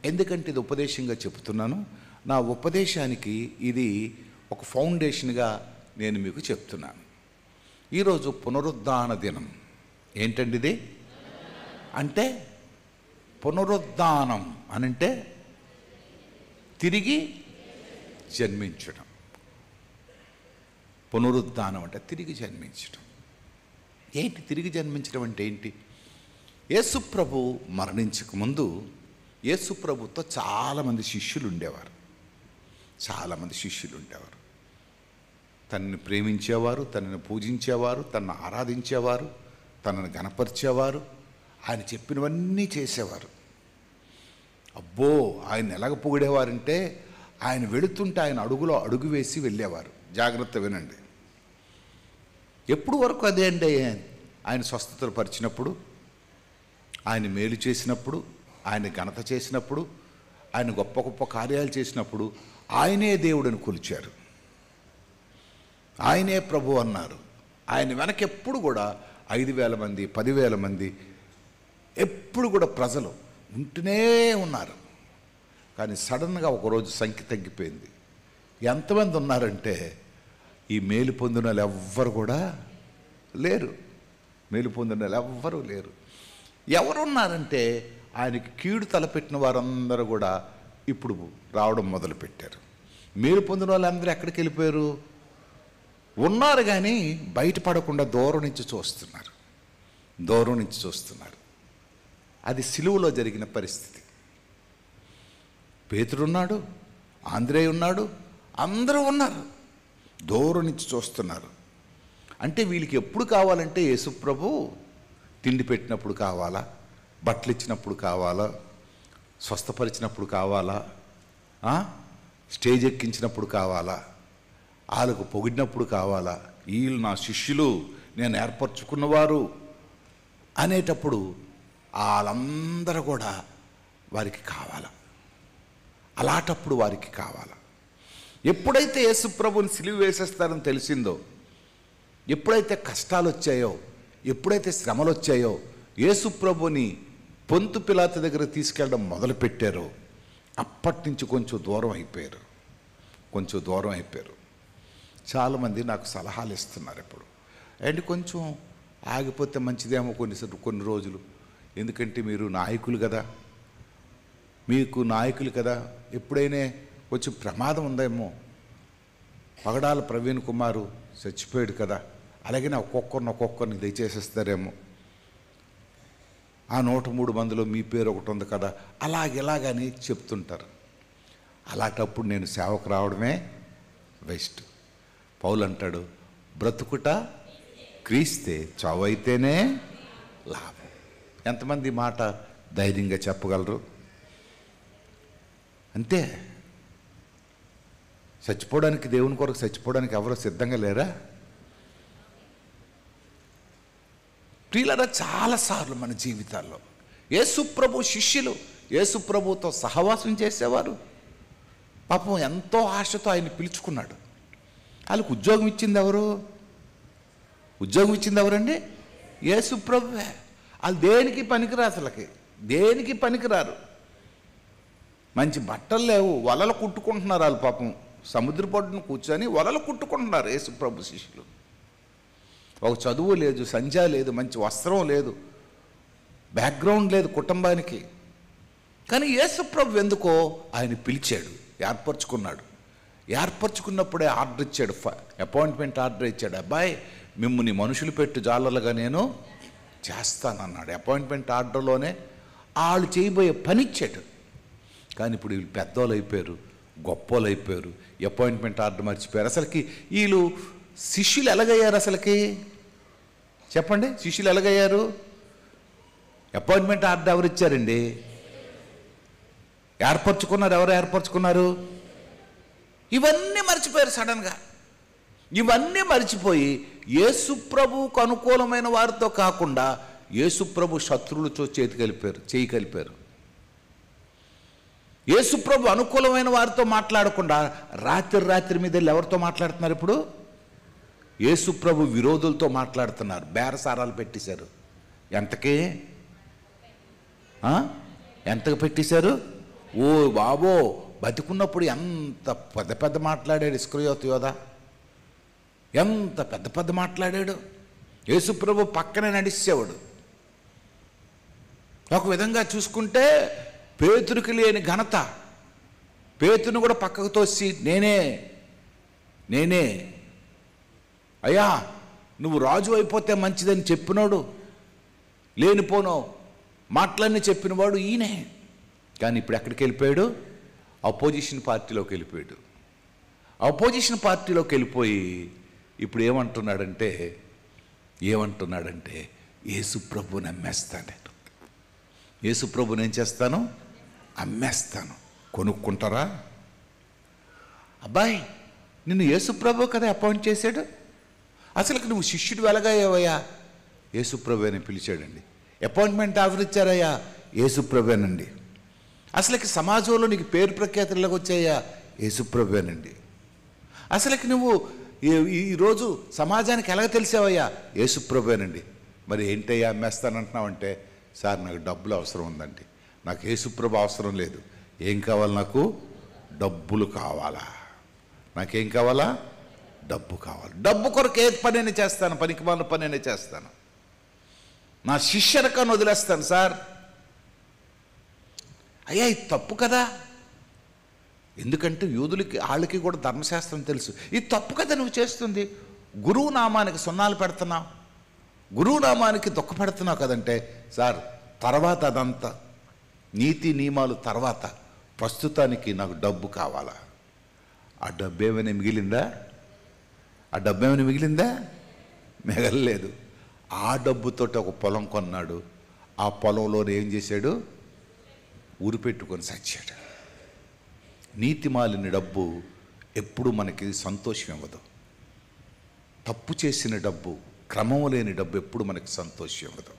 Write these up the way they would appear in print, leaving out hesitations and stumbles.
ఎందుకంటే ఇది ఉపదేశంగా చెప్తున్నాను. నా ఉపదేశానికి ఇది ఒక ఫౌండేషన్గా నేను మీకు చెప్తున్నాను. ఈరోజు పునరుద్ధాన దినం. ఏంటండి ఇది? అంటే పునరుద్ధానం అనంటే తిరిగి జన్మించడం. పునరుద్ధానం అంటే తిరిగి జన్మించడం. ఏంటి తిరిగి జన్మించడం అంటే ఏంటి? యేసుప్రభు మరణించక ముందు యేసుప్రభుతో చాలామంది శిష్యులు ఉండేవారు. తనని ప్రేమించేవారు, తనని పూజించేవారు, తనను ఆరాధించేవారు, తనను గణపరిచేవారు, ఆయన చెప్పినవన్నీ చేసేవారు. అబ్బో, ఆయన ఎలాగ పొగిడేవారంటే ఆయన వెళుతుంటే ఆయన అడుగులో అడుగు వేసి వెళ్ళేవారు. జాగ్రత్త వినండి. ఎప్పుడు వరకు అదే అండి? ఆయన స్వస్థతలు పరిచినప్పుడు, ఆయన మేలు చేసినప్పుడు, ఆయన ఘనత చేసినప్పుడు, ఆయన గొప్ప గొప్ప కార్యాలు చేసినప్పుడు ఆయనే దేవుడని కొలిచారు, ఆయనే ప్రభు అన్నారు. ఆయన వెనక ఎప్పుడు కూడా 5,000 మంది 10,000 మంది ఎప్పుడు కూడా ప్రజలు ఉంటూనే ఉన్నారు. కానీ సడన్గా ఒకరోజు సంఖ్య తగ్గిపోయింది. ఎంతమంది ఉన్నారంటే ఈ మేలు పొందిన వాళ్ళు ఎవ్వరు కూడా లేరు. మేలు పొందిన వాళ్ళు ఎవ్వరూ లేరు. ఎవరున్నారంటే ఆయనకి కీడు తలపెట్టిన వారందరూ కూడా ఇప్పుడు రావడం మొదలుపెట్టారు. మేలు పొందిన వాళ్ళందరూ ఎక్కడికి వెళ్ళిపోయారు? ఉన్నారు కానీ బయటపడకుండా దూరం నుంచి చూస్తున్నారు. అది సిలువలో జరిగిన పరిస్థితి. పేతురున్నాడు, ఆంద్రేయ ఉన్నాడు, అందరూ ఉన్నారు, దూరం నుంచి చూస్తున్నారు. అంటే వీళ్ళకి ఎప్పుడు కావాలంటే యేసుప్రభు తిండి పెట్టినప్పుడు కావాలా, బట్టలు ఇచ్చినప్పుడు కావాలా, స్వస్థపరిచినప్పుడు కావాలా, స్టేజ్ ఎక్కించినప్పుడు కావాలా, వాళ్ళకు పొగిడినప్పుడు కావాలా, వీళ్ళు నా శిష్యులు, నేను ఏర్పరచుకున్నవారు అనేటప్పుడు వాళ్ళందరూ కూడా వారికి కావాలా. అలాంటప్పుడు వారికి కావాలా. ఎప్పుడైతే యేసుప్రభుని సిలువ వేసేస్తారని తెలిసిందో, ఎప్పుడైతే కష్టాలు వచ్చాయో, ఎప్పుడైతే శ్రమలు వచ్చాయో, యేసుప్రభుని పొంతు పిలాతు దగ్గర తీసుకెళ్ళడం మొదలుపెట్టారో అప్పటి నుంచి కొంచెం దూరం అయిపోయారు. చాలామంది నాకు సలహాలు ఇస్తున్నారు ఇప్పుడు, అండ్ కొంచెం ఆగిపోతే మంచిదేమో కొన్ని రోజులు. ఎందుకంటే మీరు నాయకులు కదా, ఎప్పుడైనా కొంచెం ప్రమాదం ఉందేమో. పగడాల ప్రవీణ్ కుమారు చచ్చిపోయాడు కదా, అలాగే ఒక్కొక్కరిని దయచేసేస్తారేమో. ఆ 103 మందిలో మీ పేరు ఒకటి ఉంది కదా, అలాగని చెప్తుంటారు. అలాంటప్పుడు నేను సేవకు రావడమే వేస్ట్. పౌలు అంటాడు, బ్రతుకుట క్రీస్తే, చావైతేనే లాభం. ఎంతమంది మాట ధైర్యంగా చెప్పగలరు? అంతే. చచ్చిపోవడానికి, దేవుని కొరకు చచ్చిపోవడానికి ఎవరో సిద్ధంగా లేరా? ప్రియులారా, చాలాసార్లు మన జీవితాల్లో యేసుప్రభు శిష్యులు యేసుప్రభుతో సహవాసం చేసేవారు. పాపం ఎంతో ఆశతో ఆయన పిలుచుకున్నాడు. వాళ్ళకు ఉద్యోగం ఇచ్చింది ఎవరండి? యేసుప్రభువే. వాళ్ళు దేనికి పనికిరారు. మంచి బట్టలు లేవు, వలలు కుట్టుకుంటున్నారు వాళ్ళు. పాపం సముద్ర పొడ్డును కూర్చొని వలలు కుట్టుకుంటున్నారు యేసుప్రభు శిష్యులు. ఒక చదువు లేదు, సంధ్య లేదు, మంచి వస్త్రం లేదు, బ్యాక్గ్రౌండ్ లేదు కుటుంబానికి. కానీ యేసుప్రభు ఎందుకో ఆయన పిలిచాడు, ఏర్పరచుకున్నప్పుడే ఆర్డర్ ఇచ్చాడు, అపాయింట్మెంట్ ఆర్డర్ ఇచ్చాడు. అబ్బాయి, మిమ్మల్ని మనుషులు పెట్టు జాలర్లుగా నేను చేస్తానన్నాడు. అపాయింట్మెంట్ ఆర్డర్లోనే వాళ్ళు చేయబోయే పని ఇచ్చాడు. కానీ ఇప్పుడు వీళ్ళు పెద్దోళ్ళు అయిపోయారు, గొప్పోళ్ళు అయిపోయారు, అపాయింట్మెంట్ ఆర్డర్ మర్చిపోయారు. అసలుకి వీళ్ళు శిష్యులు ఎలాగయ్యారు? చెప్పండి, శిష్యులు ఎలాగయ్యారు? అపాయింట్మెంట్ ఆర్డర్ ఎవరు ఇచ్చారండి? ఎవరు ఏర్పరచుకున్నారు? ఇవన్నీ మర్చిపోయారు సడన్గా. ఇవన్నీ మర్చిపోయి యేసుప్రభుకు అనుకూలమైన వారితో కాకుండా యేసుప్రభు శత్రువులతో చేయి కలిపారు. యేసుప్రభు అనుకూలమైన వారితో మాట్లాడకుండా రాత్రి మీద ఎవరితో మాట్లాడుతున్నారు? ఇప్పుడు యేసుప్రభు విరోధులతో మాట్లాడుతున్నారు. బేరసారాలు పెట్టేశారు. ఎంతకు పెట్టేశారు? ఓ బాబో, బతికున్నప్పుడు ఎంత పెద్ద పెద్ద మాట్లాడాడు ఇస్కరియోతు యోధ, ఎంత పెద్ద పెద్ద మాట్లాడాడు. యేసుప్రభు పక్కనే నడిచేవాడు. ఒక విధంగా చూసుకుంటే పేతురుకి లేని ఘనత, పేతురుని కూడా పక్కకు తోసి నేనే అయ్యా నువ్వు రాజు అయిపోతే మంచిదని చెప్పినోడు, లేనిపోనో మాటలన్నీ చెప్పినవాడు ఈయనే. కానీ ఇప్పుడు ఎక్కడికి వెళ్ళిపోయాడు? అపోజిషన్ పార్టీలోకి వెళ్ళిపోయాడు. అపోజిషన్ పార్టీలోకి వెళ్ళిపోయి ఇప్పుడు ఏమంటున్నాడంటే యేసుప్రభుని అమ్మేస్తాడు. యేసుప్రభుని ఏం చేస్తాను? అమ్మేస్తాను. కొనుక్కుంటారా? అబ్బాయి, నిన్ను యేసుప్రభు కదా అపాయింట్ చేశాడు, అసలుకి నువ్వు శిష్యుడు వెలగాయ్యావయ్యా, యేసుప్రభు అని పిలిచాడండి. Appointment offer ఇచ్చారయ్యా, యేసుప్రభేనండి. అసలుకి సమాజంలో నీకు పేరు ప్రఖ్యాతులకు వచ్చాయా, యేసుప్రభేనండి. అసలుకి నువ్వు ఈరోజు సమాజానికి ఎలాగ తెలిసావయ్యా, యేసుప్రభేనండి. మరి ఏంటయ్యా అమ్మేస్తానంటున్నావంటే, సార్ నాకు డబ్బులు అవసరం ఉందండి, నాకు యేసుప్రభు అవసరం లేదు. ఏం కావాలి? నాకు డబ్బులు కావాలా? నాకేం కావాలా? డబ్బు కావాలి. డబ్బు కొరకు ఏ పనైనా చేస్తాను, పనికిమాలిన పనైనా చేస్తాను, నా శిష్యరకాన్ని వదిలేస్తాను సార్. అయ్యా ఇది తప్పు కదా, ఎందుకంటే యూదులకి వాళ్ళకి కూడా ధర్మశాస్త్రం తెలుసు. ఇది తప్పు కదా నువ్వు చేస్తుంది. గురువు నామానికి సున్నాలు పెడుతున్నావు, గురువు నామానికి దుఃఖపెడుతున్నావు కదంటే, సార్ తర్వాత అదంతా నీతి నియమాలు తర్వాత, ప్రస్తుతానికి నాకు డబ్బు కావాలా. ఆ డబ్బు ఏమైనా మిగిలిందా? మిగలలేదు. ఆ డబ్బుతో ఒక పొలం కొన్నాడు. ఆ పొలంలో ఏం చేశాడు? ఊరు పెట్టుకొని చచ్చాడు. నీతి మాలిన డబ్బు ఎప్పుడు మనకి సంతోషం ఇవ్వదు. తప్పు చేసిన డబ్బు, క్రమం లేని డబ్బు ఎప్పుడు మనకి సంతోషం ఇవ్వదు.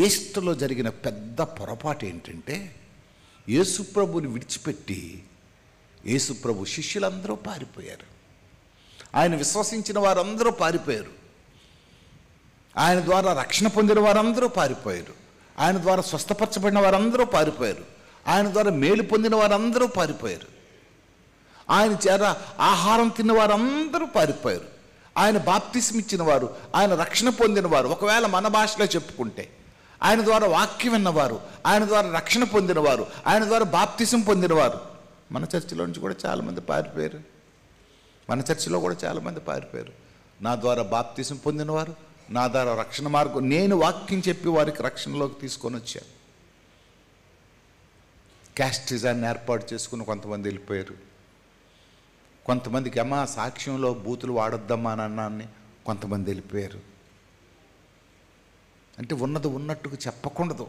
ఈస్టర్లో జరిగిన పెద్ద పొరపాటు ఏంటంటే, యేసుప్రభుని విడిచిపెట్టి యేసుప్రభు శిష్యులందరూ పారిపోయారు. ఆయన విశ్వసించిన వారందరూ పారిపోయారు. ఆయన ద్వారా రక్షణ పొందిన వారందరూ పారిపోయారు. ఆయన ద్వారా స్వస్థపరచబడిన వారందరూ పారిపోయారు. ఆయన ద్వారా మేలు పొందిన వారందరూ పారిపోయారు. ఆయన చేత ఆహారం తిన్న వారందరూ పారిపోయారు. ఆయన బాప్తిస్మ ఇచ్చిన వారు, ఆయన రక్షణ పొందిన వారు, ఒకవేళ మన భాషలో చెప్పుకుంటే ఆయన ద్వారా వాక్యం విన్నవారు, ఆయన ద్వారా రక్షణ పొందినవారు, ఆయన ద్వారా బాప్తిసం పొందినవారు మన చర్చిలో నుంచి కూడా చాలామంది పారిపోయారు. నా ద్వారా బాప్తిసం పొందినవారు, నా ద్వారా రక్షణ మార్గం, నేను వాక్యం చెప్పి వారికి రక్షణలోకి తీసుకొని వచ్చాను. క్యాస్టిజాన్ని ఏర్పాటు చేసుకుని కొంతమంది వెళ్ళిపోయారు. కొంతమందికి అమ్మా సాక్ష్యంలో బూతులు వాడొద్దమ్మా అని అన్నాన్ని కొంతమంది వెళ్ళిపోయారు. అంటే ఉన్నది ఉన్నట్టుగా చెప్పకూడదు.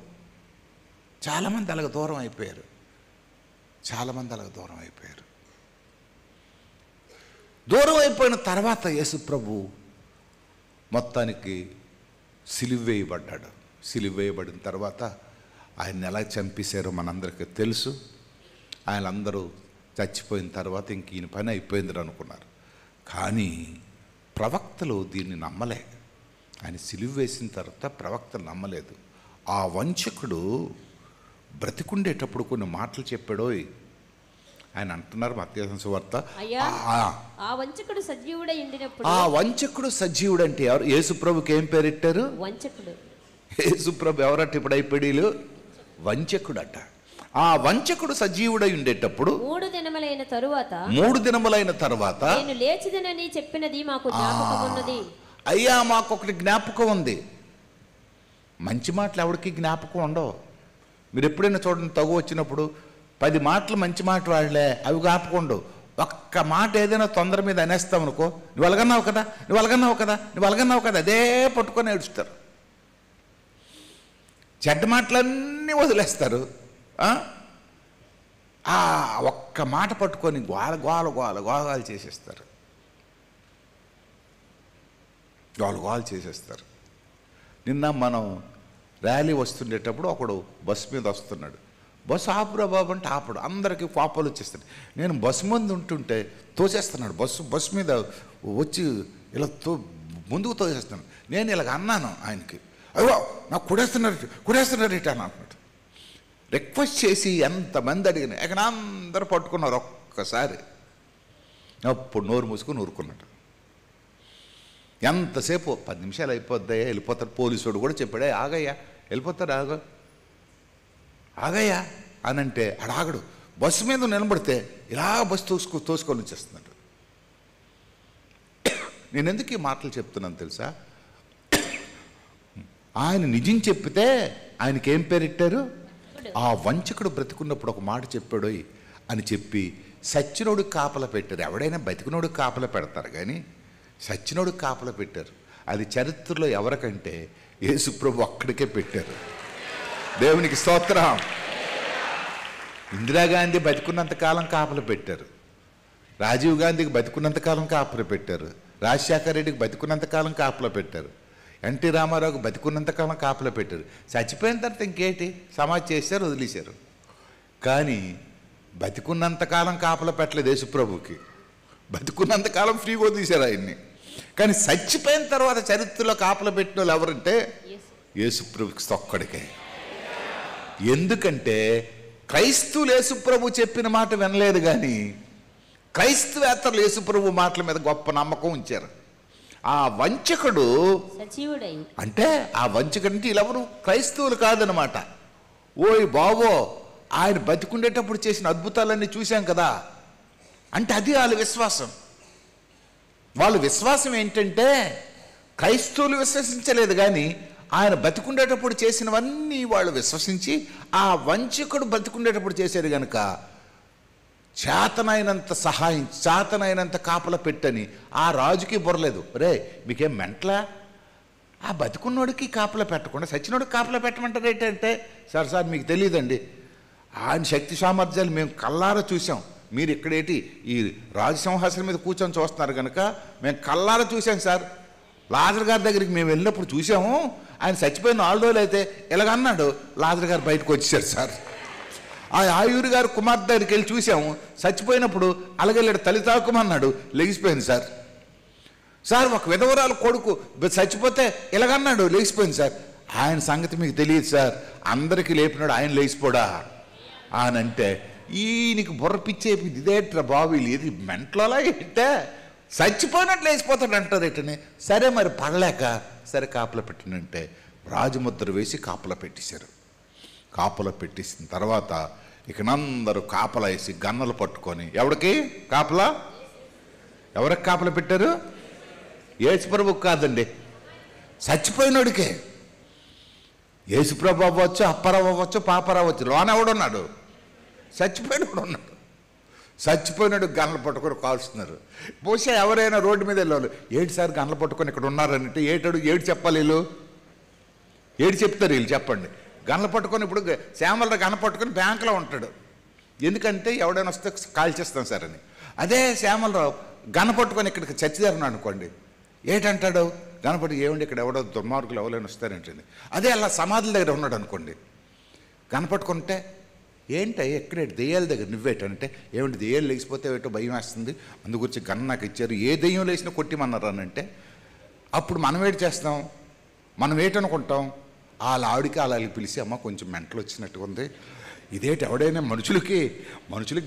చాలామంది అలాగ దూరం అయిపోయారు. దూరం అయిపోయిన తర్వాత యేసుప్రభు మొత్తానికి సిలువ వేయబడ్డాడు. సిలువ వేయబడిన తర్వాత ఆయన ఎలా చంపేశారో మనందరికీ తెలుసు. ఆయనందరూ చచ్చిపోయిన తర్వాత ఇంక ఈయన పని అయిపోయిందని అనుకున్నారు. కానీ ప్రవక్తలు దీన్ని నమ్మలే. ఆయన సిలువ వేసిన తర్వాత ప్రవక్తలు నమ్మలేదు. ఆ వంచకుడు బ్రతికుండేటప్పుడు కొన్ని మాటలు చెప్పాడో ఆయన అంటున్నారు మత్తయి సువార్త. ఆ వంచకుడు సజీవుడై ఉండినప్పుడు, ఆ వంచకుడు సజీవుడు అంటే ఎవరు? యేసుప్రభుకి ఏం పేరెట్టారు? వంచకుడు. యేసుప్రభు ఎవరట ఇప్పుడు అయిపోయాడు? వంచకుడట. ఆ వంచకుడు సజీవుడై ఉండేటప్పుడు 3 దినములైన తరువాత నేను లేచిదనని చెప్పినది మాకు జ్ఞాపకం ఉన్నది. అయ్యా మాకు ఒకటి జ్ఞాపకం ఉంది. మంచి మాటలు ఎవరికి జ్ఞాపకం ఉండవు. మీరు ఎప్పుడైనా చూడండి, తగు వచ్చినప్పుడు 10 మాటలు మంచి మాట వాడలే, అవి జ్ఞాపకం ఉండవు. ఒక్క మాట ఏదైనా తొందర మీద అనేస్తాం అనుకో, నువ్వు అలగన్నావు కదా, అదే పట్టుకొని ఏడుస్తారు. చెడ్డ మాటలన్నీ వదిలేస్తారు. ఒక్క మాట పట్టుకొని గోల చేసేస్తారు. నిన్న మనం ర్యాలీ వస్తుండేటప్పుడు ఒకడు బస్సు మీద వస్తున్నాడు. బస్సు ఆపురా బాబు అంటే ఆపడు. అందరికీ కోపాలు వచ్చేస్తాడు. నేను బస్సు ముందు ఉంటుంటే తోసేస్తున్నాడు. బస్సు మీద వచ్చి ఇలా ముందుకు తోసేస్తున్నాడు. నేను ఇలాగ అన్నాను ఆయనకి, అయ్యో నాకు కుడేస్తున్నారు ఇట అని అంటున్నాడు. రిక్వెస్ట్ చేసి ఎంతమంది అడిగిన ఇక అందరూ పట్టుకున్నారు ఒక్కసారి. అప్పుడు నోరు మూసుకొని ఊరుకున్నాడు. ఎంతసేపు 10 నిమిషాలు అయిపోద్దాయా, వెళ్ళిపోతాడు. పోలీసుడు కూడా చెప్పాడే, ఆగయ్యా వెళ్ళిపోతాడు, ఆగయ్యా అని అంటే ఆగడు. బస్సు మీద నిలబడితే ఇలా బస్సు తోసుకొని వచ్చేస్తున్నాడు. నేను ఎందుకు ఈ మాటలు చెప్తున్నాను తెలుసా? ఆయన నిజం చెప్పితే ఆయనకి ఏం పేరెట్టారు? ఆ వంచకుడు బ్రతికున్నప్పుడు ఒక మాట చెప్పాడు అని చెప్పి సచ్చినోడు కాపలా పెట్టారు. ఎవడైనా బతికినోడు కాపలా పెడతారు, కానీ సచ్చినోడు కాపలా పెట్టారు. అది చరిత్రలో ఎవరికంటే యేసుప్రభు అక్కడికే పెట్టారు. దేవునికి స్తోత్రం. ఇందిరాగాంధీ బతికున్నంతకాలం కాపలా పెట్టారు, రాజీవ్ గాంధీకి బతికున్నంతకాలం కాపలా పెట్టారు, రాజశేఖర రెడ్డికి బతికున్నంతకాలం కాపలా పెట్టారు, ఎన్టీ రామారావుకి బతికున్నంతకాలం కాపలా పెట్టారు. చచ్చిపోయిన తర్వాత ఇంకేంటి, సమాధి చేశారు, వదిలేశారు. కానీ బతికున్నంతకాలం కాపలా పెట్టలేదు యేసుప్రభుకి. బతికున్నంతకాలం ఫ్రీగా వదిలేశారు ఆయన్ని. కానీ చచ్చిపోయిన తర్వాత చరిత్రలో కాపలా పెట్టిన వాళ్ళు ఎవరంటే యేసుప్రభుకి ఒక్కడికే. ఎందుకంటే క్రైస్తవులు యేసుప్రభు చెప్పిన మాట వినలేదు, కానీ క్రైస్తవేత్తరులు యేసుప్రభు మాటల మీద గొప్ప నమ్మకం ఉంచారు. ఆ వంచకుడు సజీవుడై అంటే ఆ వంచకుడు అంటే వీళ్ళెవరు క్రైస్తవులు కాదనమాట. ఓయ్ బాబో, ఆయన బతికుండేటప్పుడు చేసిన అద్భుతాలన్నీ చూశాం కదా అంటే అది వాళ్ళ విశ్వాసం. వాళ్ళ విశ్వాసం ఏంటంటే క్రైస్తవులు విశ్వసించలేదు, కానీ ఆయన బతికుండేటప్పుడు చేసినవన్నీ వాళ్ళు విశ్వసించి ఆ వంచకుడు బతికుండేటప్పుడు చేశారు కనుక చేతనైనంత సహాయం, చేతనైనంత కాపలా పెట్టని ఆ రాజుకి బుర్రలేదు. రే మీకేం మెంట్లా, ఆ బతికున్నోడికి కాపలా పెట్టకుండా సచ్చినోడికి కాపలా పెట్టమంటారు ఏంటంటే, సార్ మీకు తెలియదండి, ఆయన శక్తి సామర్థ్యాలు మేము కల్లారా చూసాం. మీరు ఇక్కడేటి ఈ రాజసింహాసనం మీద కూర్చొని చూస్తున్నారు కనుక మేము కల్లారా చూసాం సార్. లాజర్ గారి దగ్గరికి మేము వెళ్ళినప్పుడు చూసాము, ఆయన చచ్చిపోయిన 4 రోజులు అయితే ఇలాగన్నాడు, లాజర్ గారు బయటకు వచ్చేసారు సార్. ఆ ఆయూరు గారు కుమార్తె దగ్గరికి వెళ్ళి చూసాము, చచ్చిపోయినప్పుడు అలాగెళ్ళాడు, తల్లి తాకుమన్నాడు, లెగిసిపోయింది సార్. సార్ ఒక విధవరాలు కొడుకు చచ్చిపోతే ఇలాగన్నాడు, లేచిపోయింది సార్. ఆయన సంగతి మీకు తెలియదు సార్, అందరికీ లేపినాడు, ఆయన లేచిపోడా అని అంటే ఈయనకి బుర్ర పిచ్చేపింది. ఇదేట్రా బాబు, ఇది మెంట్లోలా ఏంటే, చచ్చిపోయినట్లు లేచిపోతాడు అంటారు ఏంటని. సరే మరి పడలేక సరే కాపలా పెట్టినంటే రాజముద్ర వేసి కాపలా పెట్టేశారు. కాపలా పెట్టేసిన తర్వాత ఇకనందరూ కాపలా వేసి గన్నలు పట్టుకొని, ఎవరికి కాపలా, ఎవరికి కాపలా పెట్టారు? యేసుప్రభుకు కాదండి, చచ్చిపోయినోడికే. యేసుప్రభు అవ్వచ్చు, అప్పారావు అవ్వచ్చు, పాపారావు అవ్వచ్చు, లోనెవడున్నాడు? చచ్చిపోయినోడు ఉన్నాడు. చచ్చిపోయినాడు గన్నలు పట్టుకొని కాల్స్తున్నారు. బహుశా ఎవరైనా రోడ్డు మీద వెళ్ళాలి, ఏడు సార్ గన్నలు పట్టుకొని ఇక్కడ ఉన్నారంటే ఏడు చెప్పాలి వీళ్ళు, ఏడు చెప్తారు వీళ్ళు, చెప్పండి. గన్నలు పట్టుకొని ఇప్పుడు శ్యామల గన్న పట్టుకొని బ్యాంకులో ఉంటాడు, ఎందుకంటే ఎవడైనా వస్తే కాల్ చేస్తాం సార్ అని. అదే శ్యామలరావు గన్న పట్టుకొని ఇక్కడికి చచ్చిదారున్నాడు అనుకోండి, ఏటంటాడు? గణపతి ఏమండి ఇక్కడ ఎవడో దుర్మార్గులు ఎవరైనా వస్తారేంటండి. అదే అలా సమాధుల దగ్గర ఉన్నాడు అనుకోండి, గనపట్టుకుంటే ఏంటి ఎక్కడ దెయ్యాల దగ్గర నువ్వేటంటే, ఏమిటి దెయ్యాలు లేచిపోతే ఏటో భయం వేస్తుంది, అందు గురించి గన్న నాకు ఇచ్చారు, ఏ దెయ్యం లేచినా కొట్టిమన్నారు అనంటే అప్పుడు మనం ఏడు చేస్తాం, మనం ఏటనుకుంటాం? వాళ్ళ ఆవిడికి అలాగే పిలిచి, అమ్మ కొంచెం మెంటలు వచ్చినట్టుగా ఉంది, ఇదేంటి ఎవడైనా మనుషులకి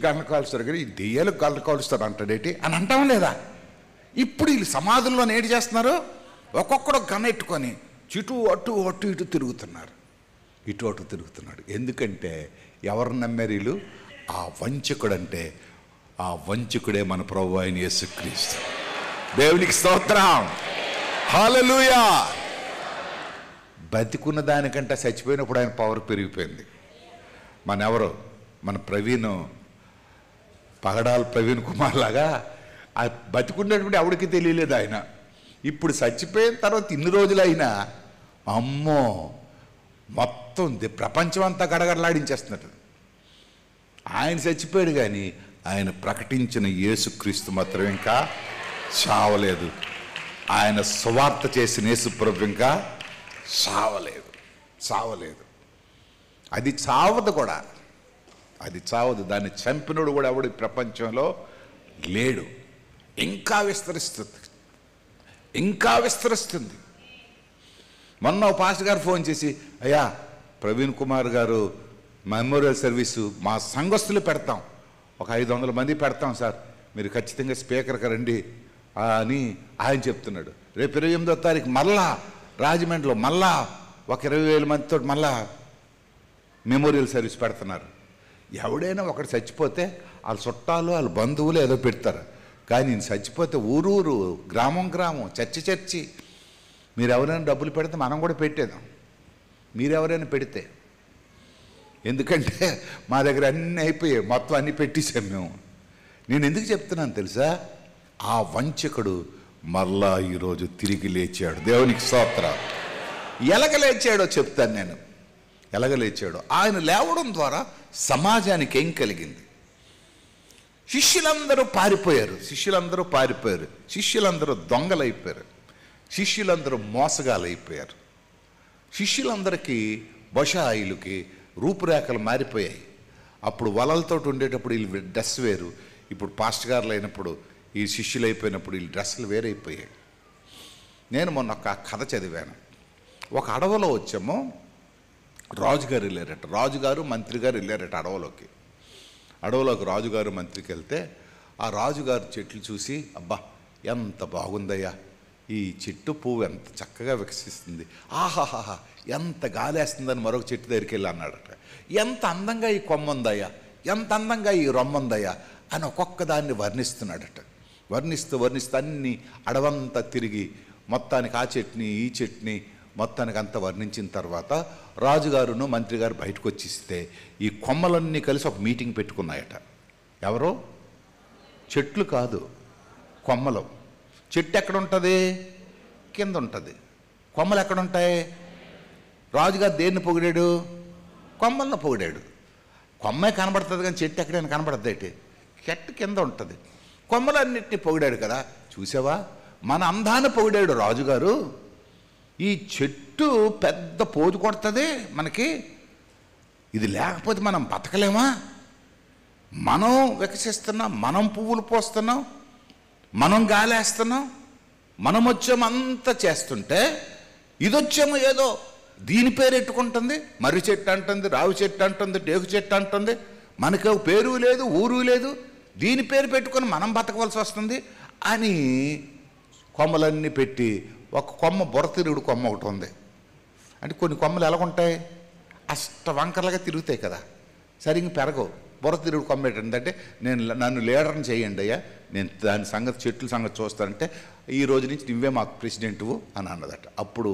గన్న కాలుస్తారు కానీ ఈ దెయ్యాలకు గన్న కాలుస్తారు అంటాడేటి అని అంటాం లేదా? ఇప్పుడు వీళ్ళు సమాధుల్లో ఏడు చేస్తున్నారు, ఒక్కొక్కడు గన్న ఎట్టుకొని అటు ఇటు తిరుగుతున్నారు, ఇటు అటు తిరుగుతున్నాడు. ఎందుకంటే ఎవరు నమ్మారు వీళ్ళు? ఆ వంచకుడు. అంటే ఆ వంచకుడే మన ప్రభువు అయిన యేసుక్రీస్తు. దేవునికి స్తోత్రం, హల్లెలూయా. బతికున్న దానికంటే చచ్చిపోయినప్పుడు ఆయన పవర్ పెరిగిపోయింది. మన ప్రవీణ్, పగడాల ప్రవీణ్ కుమార్ లాగా ఆ బతికున్నటువంటి ఆవిడకి తెలియలేదు ఆయన. ఇప్పుడు చచ్చిపోయిన తర్వాత ఇన్ని రోజులైనా అమ్మో మొత్తం ప్రపంచం అంతా గడగడలాడించేస్తున్నట్టు. ఆయన చచ్చిపోయాడు, కానీ ఆయన ప్రకటించిన యేసుక్రీస్తు మాత్రం ఇంకా చావలేదు. ఆయన సువార్త చేసిన యేసుప్రభు ఇంకా చావలేదు. అది చావదు కూడా, అది చావదు. దాన్ని చంపినోడు కూడా ఎవడు ప్రపంచంలో లేడు. ఇంకా విస్తరిస్తుంది. మొన్న పాస్టర్ గారు ఫోన్ చేసి, అయ్యా ప్రవీణ్ కుమార్ గారు మెమోరియల్ సర్వీసు మా సంఘస్థులు పెడతాం, ఒక 500 మంది పెడతాం సార్, మీరు ఖచ్చితంగా స్పీకర్కి రండి అని ఆయన చెప్తున్నాడు. రేపు 28వ తారీఖు మళ్ళా రాజమండ్రిలో మళ్ళా ఒక 20,000 మందితో మళ్ళా మెమోరియల్ సర్వీస్ పెడుతున్నారు. ఎవడైనా ఒకటి చచ్చిపోతే వాళ్ళ చుట్టాలు వాళ్ళ బంధువులు ఏదో పెడతారు, కానీ నేను చచ్చిపోతే ఊరూరు గ్రామం గ్రామం చర్చి మీరు ఎవరైనా డబ్బులు పెడితే మనం కూడా పెట్టేదాం, మీరెవరైనా పెడితే. ఎందుకంటే మా దగ్గర అన్నీ అయిపోయాయి, మొత్తం అన్నీ పెట్టేశాం మేము. నేను ఎందుకు చెప్తున్నాను తెలుసా? ఆ వంచకుడు మళ్ళా ఈరోజు తిరిగి లేచాడు. దేవునికి స్తోత్రం. ఎలాగ లేచాడో చెప్తాను నేను. ఎలాగ లేచాడో, ఆయన లేవడం ద్వారా సమాజానికి ఏం కలిగింది? శిష్యులందరూ పారిపోయారు, శిష్యులందరూ దొంగలైపోయారు, శిష్యులందరూ మోసగాలైపోయారు. శిష్యులందరికీ బషాయిలకి రూపురేఖలు మారిపోయాయి. అప్పుడు వలలతో ఉండేటప్పుడు వీళ్ళు డ్రెస్ వేరు, ఇప్పుడు పాస్టర్ గారులు అయినప్పుడు ఈ శిష్యులు అయిపోయినప్పుడు వీళ్ళు డ్రెస్సులు వేరైపోయాయి. నేను మొన్న ఒక కథ చదివాను. ఒక అడవిలో వచ్చాము, రాజుగారు వెళ్ళారట, రాజుగారు మంత్రి గారు వెళ్ళారట అడవిలోకి రాజుగారు మంత్రికి వెళ్తే ఆ రాజుగారు చెట్లు చూసి, అబ్బా ఎంత బాగుందయ్యా, ఈ చెట్టు పువ్వు ఎంత చక్కగా వికసిస్తుంది, ఆహాహాహా ఎంత గాలేస్తుందని మరొక చెట్టు దగ్గరికి వెళ్ళి అన్నాడట. ఎంత అందంగా ఈ కొమ్మ ఉందయ్యా, ఎంత అందంగా ఈ రొమ్మ ఉందయ్యా అని ఒక్కొక్క దాన్ని వర్ణిస్తున్నాడట. వర్ణిస్తూ అన్ని అడవంతా తిరిగి మొత్తానికి ఆ చెట్టుని ఈ చెట్టుని మొత్తానికి అంతా వర్ణించిన తర్వాత రాజుగారును మంత్రి గారు బయటకు వచ్చిస్తే ఈ కొమ్మలన్నీ కలిసి ఒక మీటింగ్ పెట్టుకున్నాయట. ఎవరో? చెట్లు కాదు, కొమ్మలు. చెట్టు ఎక్కడ ఉంటుంది? కింద ఉంటుంది. కొమ్మలు ఎక్కడ ఉంటాయి? రాజుగారు దేన్ని పొగిడాడు? కొమ్మలను పొగిడాడు. కొమ్మే కనబడుతుంది కానీ చెట్టు ఎక్కడైనా కనబడుతుంది ఏంటి? చెట్టు కింద ఉంటుంది. కొమ్మలన్నింటినీ పొగిడాడు కదా. చూసావా, మన అందాన్ని పొగిడాడు రాజుగారు. ఈ చెట్టు పెద్ద పోజు కొడుతుంది మనకి, ఇది లేకపోతే మనం బతకలేమా? మనం వికసిస్తున్నాం, మనం పువ్వులు పోస్తున్నాం, మనం గాలేస్తున్నాం, మనం వచ్చామంతా చేస్తుంటే ఇది వచ్చేమో ఏదో దీని పేరు ఎట్టుకుంటుంది, మర్రి చెట్టు అంటుంది, రావి చెట్టు అంటుంది, టేకు చెట్టు అంటుంది, మనకు పేరు లేదు ఊరు లేదు, దీని పేరు పెట్టుకొని మనం బతకవలసి వస్తుంది అని కొమ్మలన్నీ పెట్టి ఒక కొమ్మ బుర్రతిరుగుడు కొమ్మ ఒకటి ఉంది. అంటే కొన్ని కొమ్మలు ఎలాగుంటాయి? వంకరలుగా తిరుగుతాయి కదా, సరిగ్గా పెరగవు. బుర్రతిరుగుడు కొమ్మ ఏంటంటే, నన్ను లీడర్ని చేయండి అయ్యా, నేను దాని సంగతి చెట్ల సంగతి చూస్తానంటే ఈ రోజు నుంచి నువ్వే మాకు ప్రెసిడెంటువు అని అన్నదట. అప్పుడు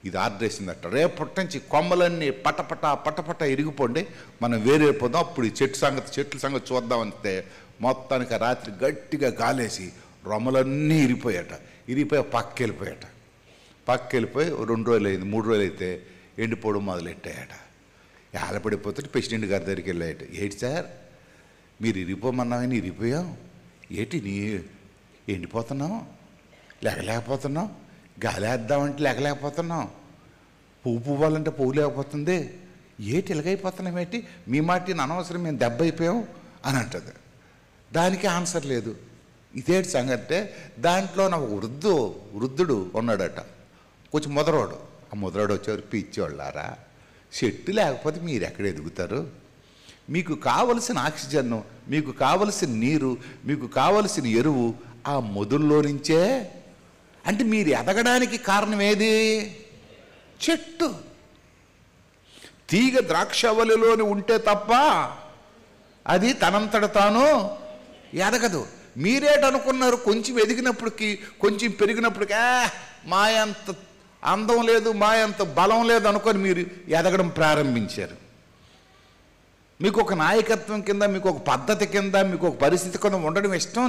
ఇది ఆర్డర్ వేసిందట, రేపటి నుంచి కొమ్మలన్నీ పటపట ఇరిగిపోండి, మనం వేరైపోదాం, అప్పుడు ఈ చెట్ల సంగతి చూద్దామంటే మొత్తానికి ఆ రాత్రి గట్టిగా గాలేసి రొమ్మలన్నీ ఇరిగిపోయి పక్కెళ్ళిపోయి 2 రోజులు అయింది, 3 రోజులు అయితే ఎండిపోవడం మొదలెట్టాయట. ఏలపడిపోతే ప్రెసిడెంట్ గారి దగ్గరికి వెళ్ళాయట. ఏంటి సార్ మీరు ఇరిగిపోమన్నామని ఇరిగిపోయాం, ఏంటి నీ ఎండిపోతున్నాం, లేకపోతున్నాం, గాలేద్దామంటే లేకపోతున్నాం, పువ్వు పోవాలంటే పువ్వు లేకపోతుంది, ఏటి ఇలాగైపోతున్నాం, ఏంటి మీ మాట అనవసరం మేము దెబ్బ అయిపోయాం అని అంటుంది. దానికి ఆన్సర్ లేదు. ఇదేంటి సంగతి అంటే, దాంట్లో నా వృద్ధుడు ఉన్నాడట, కొంచెం ముదరోడు. ఆ ముదరోడు వచ్చేవారు, పిచ్చోళ్ళారా, చెట్టు లేకపోతే మీరు ఎక్కడ ఎదుగుతారు? మీకు కావలసిన ఆక్సిజన్, మీకు కావలసిన నీరు, మీకు కావలసిన ఎరువు ఆ మొదల్లో నుంచే. అంటే మీరు ఎదగడానికి కారణం ఏది? చెట్టు. తీగ ద్రాక్షవల్లిలోని ఉంటే తప్ప అది తనంతట తాను ఎదగదు. మీరేటనుకున్నారు, కొంచెం ఎదిగినప్పటికీ కొంచెం పెరిగినప్పటికీ మా అంత అందం లేదు, మా అంత బలం లేదు అనుకొని మీరు ఎదగడం ప్రారంభించారు. మీకు ఒక నాయకత్వం కింద, మీకు ఒక పద్ధతి కింద, మీకు ఒక పరిస్థితి కింద ఉండడం ఇష్టం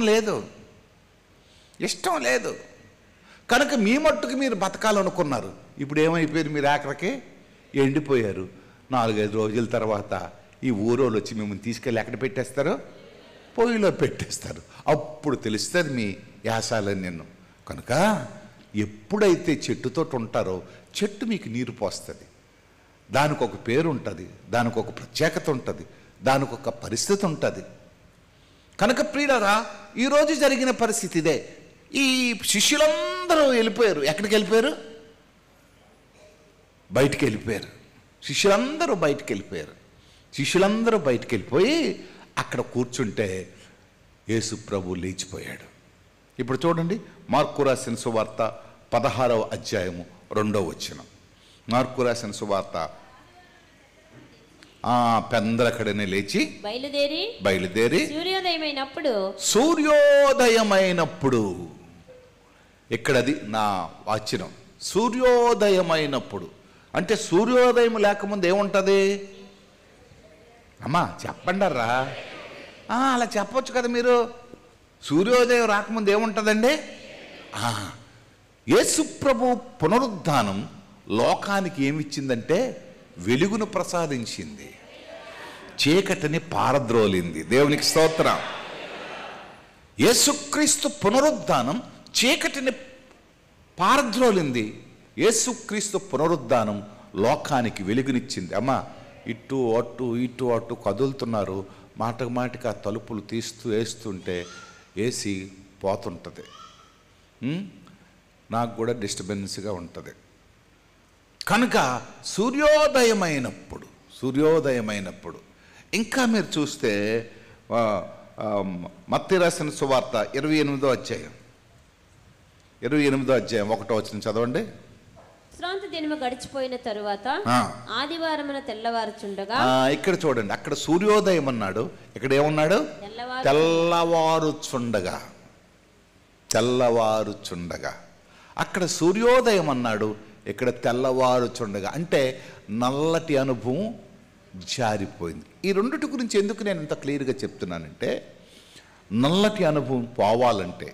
లేదు. కనుక మీ మట్టుకు మీరు బతకాలనుకున్నారు. ఇప్పుడు ఏమైపోయారు? మీరు ఆఖరికి ఎండిపోయారు. 4-5 రోజుల తర్వాత ఈ ఊరోళ్ళు వచ్చి మిమ్మల్ని తీసుకెళ్ళి ఎక్కడ పెట్టేస్తారు? పొయ్యిలో పెట్టేస్తారు. అప్పుడు తెలుస్తుంది మీ యాసాలని నిన్ను. కనుక ఎప్పుడైతే చెట్టుతో ఉంటారో చెట్టు మీకు నీరు పోస్తుంది, దానికి ఒక పేరు ఉంటుంది, దానికి ఒక ప్రత్యేకత ఉంటుంది, దానికి ఒక పరిస్థితి ఉంటుంది. కనుక ప్రియులారా, ఈరోజు జరిగిన పరిస్థితి ఇదే. ఈ శిష్యులందరూ వెళ్ళిపోయారు. ఎక్కడికి వెళ్ళిపోయారు? బయటికి వెళ్ళిపోయారు. శిష్యులందరూ బయటికి వెళ్ళిపోయారు. శిష్యులందరూ బయటికి వెళ్ళిపోయి అక్కడ కూర్చుంటే యేసు ప్రభు లేచిపోయాడు. ఇప్పుడు చూడండి, మార్కు రాసిన సువార్త 16వ అధ్యాయము 2వ వచనం. మార్కు రాసిన సువార్త పెందలకడనే లేచి బయలుదేరి సూర్యోదయమైనప్పుడు ఇక్కడది నా వాచనం, సూర్యోదయమైనప్పుడు అంటే సూర్యోదయం లేకముందు ఏముంటుంది అమ్మా చెప్పండర్రా, అలా చెప్పొచ్చు కదా మీరు. సూర్యోదయం రాకముందు ఏముంటుందండి? యేసు ప్రభు పునరుద్ధానం లోకానికి ఏమిచ్చిందంటే వెలుగును ప్రసాదించింది, చీకటిని పారద్రోలింది. దేవునికి స్తోత్రం. యేసుక్రీస్తు పునరుద్ధానం చీకటిని పారద్రోలింది. యేసుక్రీస్తు పునరుద్ధానం లోకానికి వెలుగునిచ్చింది. అమ్మా, ఇటు అటు కదులుతున్నారు, మాటికి ఆ తలుపులు వేస్తుంటే ఏసీ పోతుంటుంది, నాకు కూడా డిస్టర్బెన్స్గా ఉంటుంది. కనుక సూర్యోదయమైనప్పుడు ఇంకా మీరు చూస్తే మత్తయి రాసిన సువార్త 28వ అధ్యాయం 1వ వచనం చదవండి. విశ్రాంతి దినము గడిచిపోయిన తరువాత ఆదివారమున తెల్లవారుచుండగా, ఇక్కడ చూడండి, అక్కడ సూర్యోదయం అన్నాడు, ఇక్కడ ఏమన్నాడు? తెల్లవారుచుండగా. అక్కడ సూర్యోదయం అన్నాడు, ఇక్కడ తెల్లవారుచుండగా. అంటే నల్లటి అనుభవం జారిపోయింది. ఈ రెండిటి గురించి ఎందుకు నేను ఇంత క్లియర్గా చెప్తున్నానంటే, నల్లటి అనుభవం పోవాలంటే,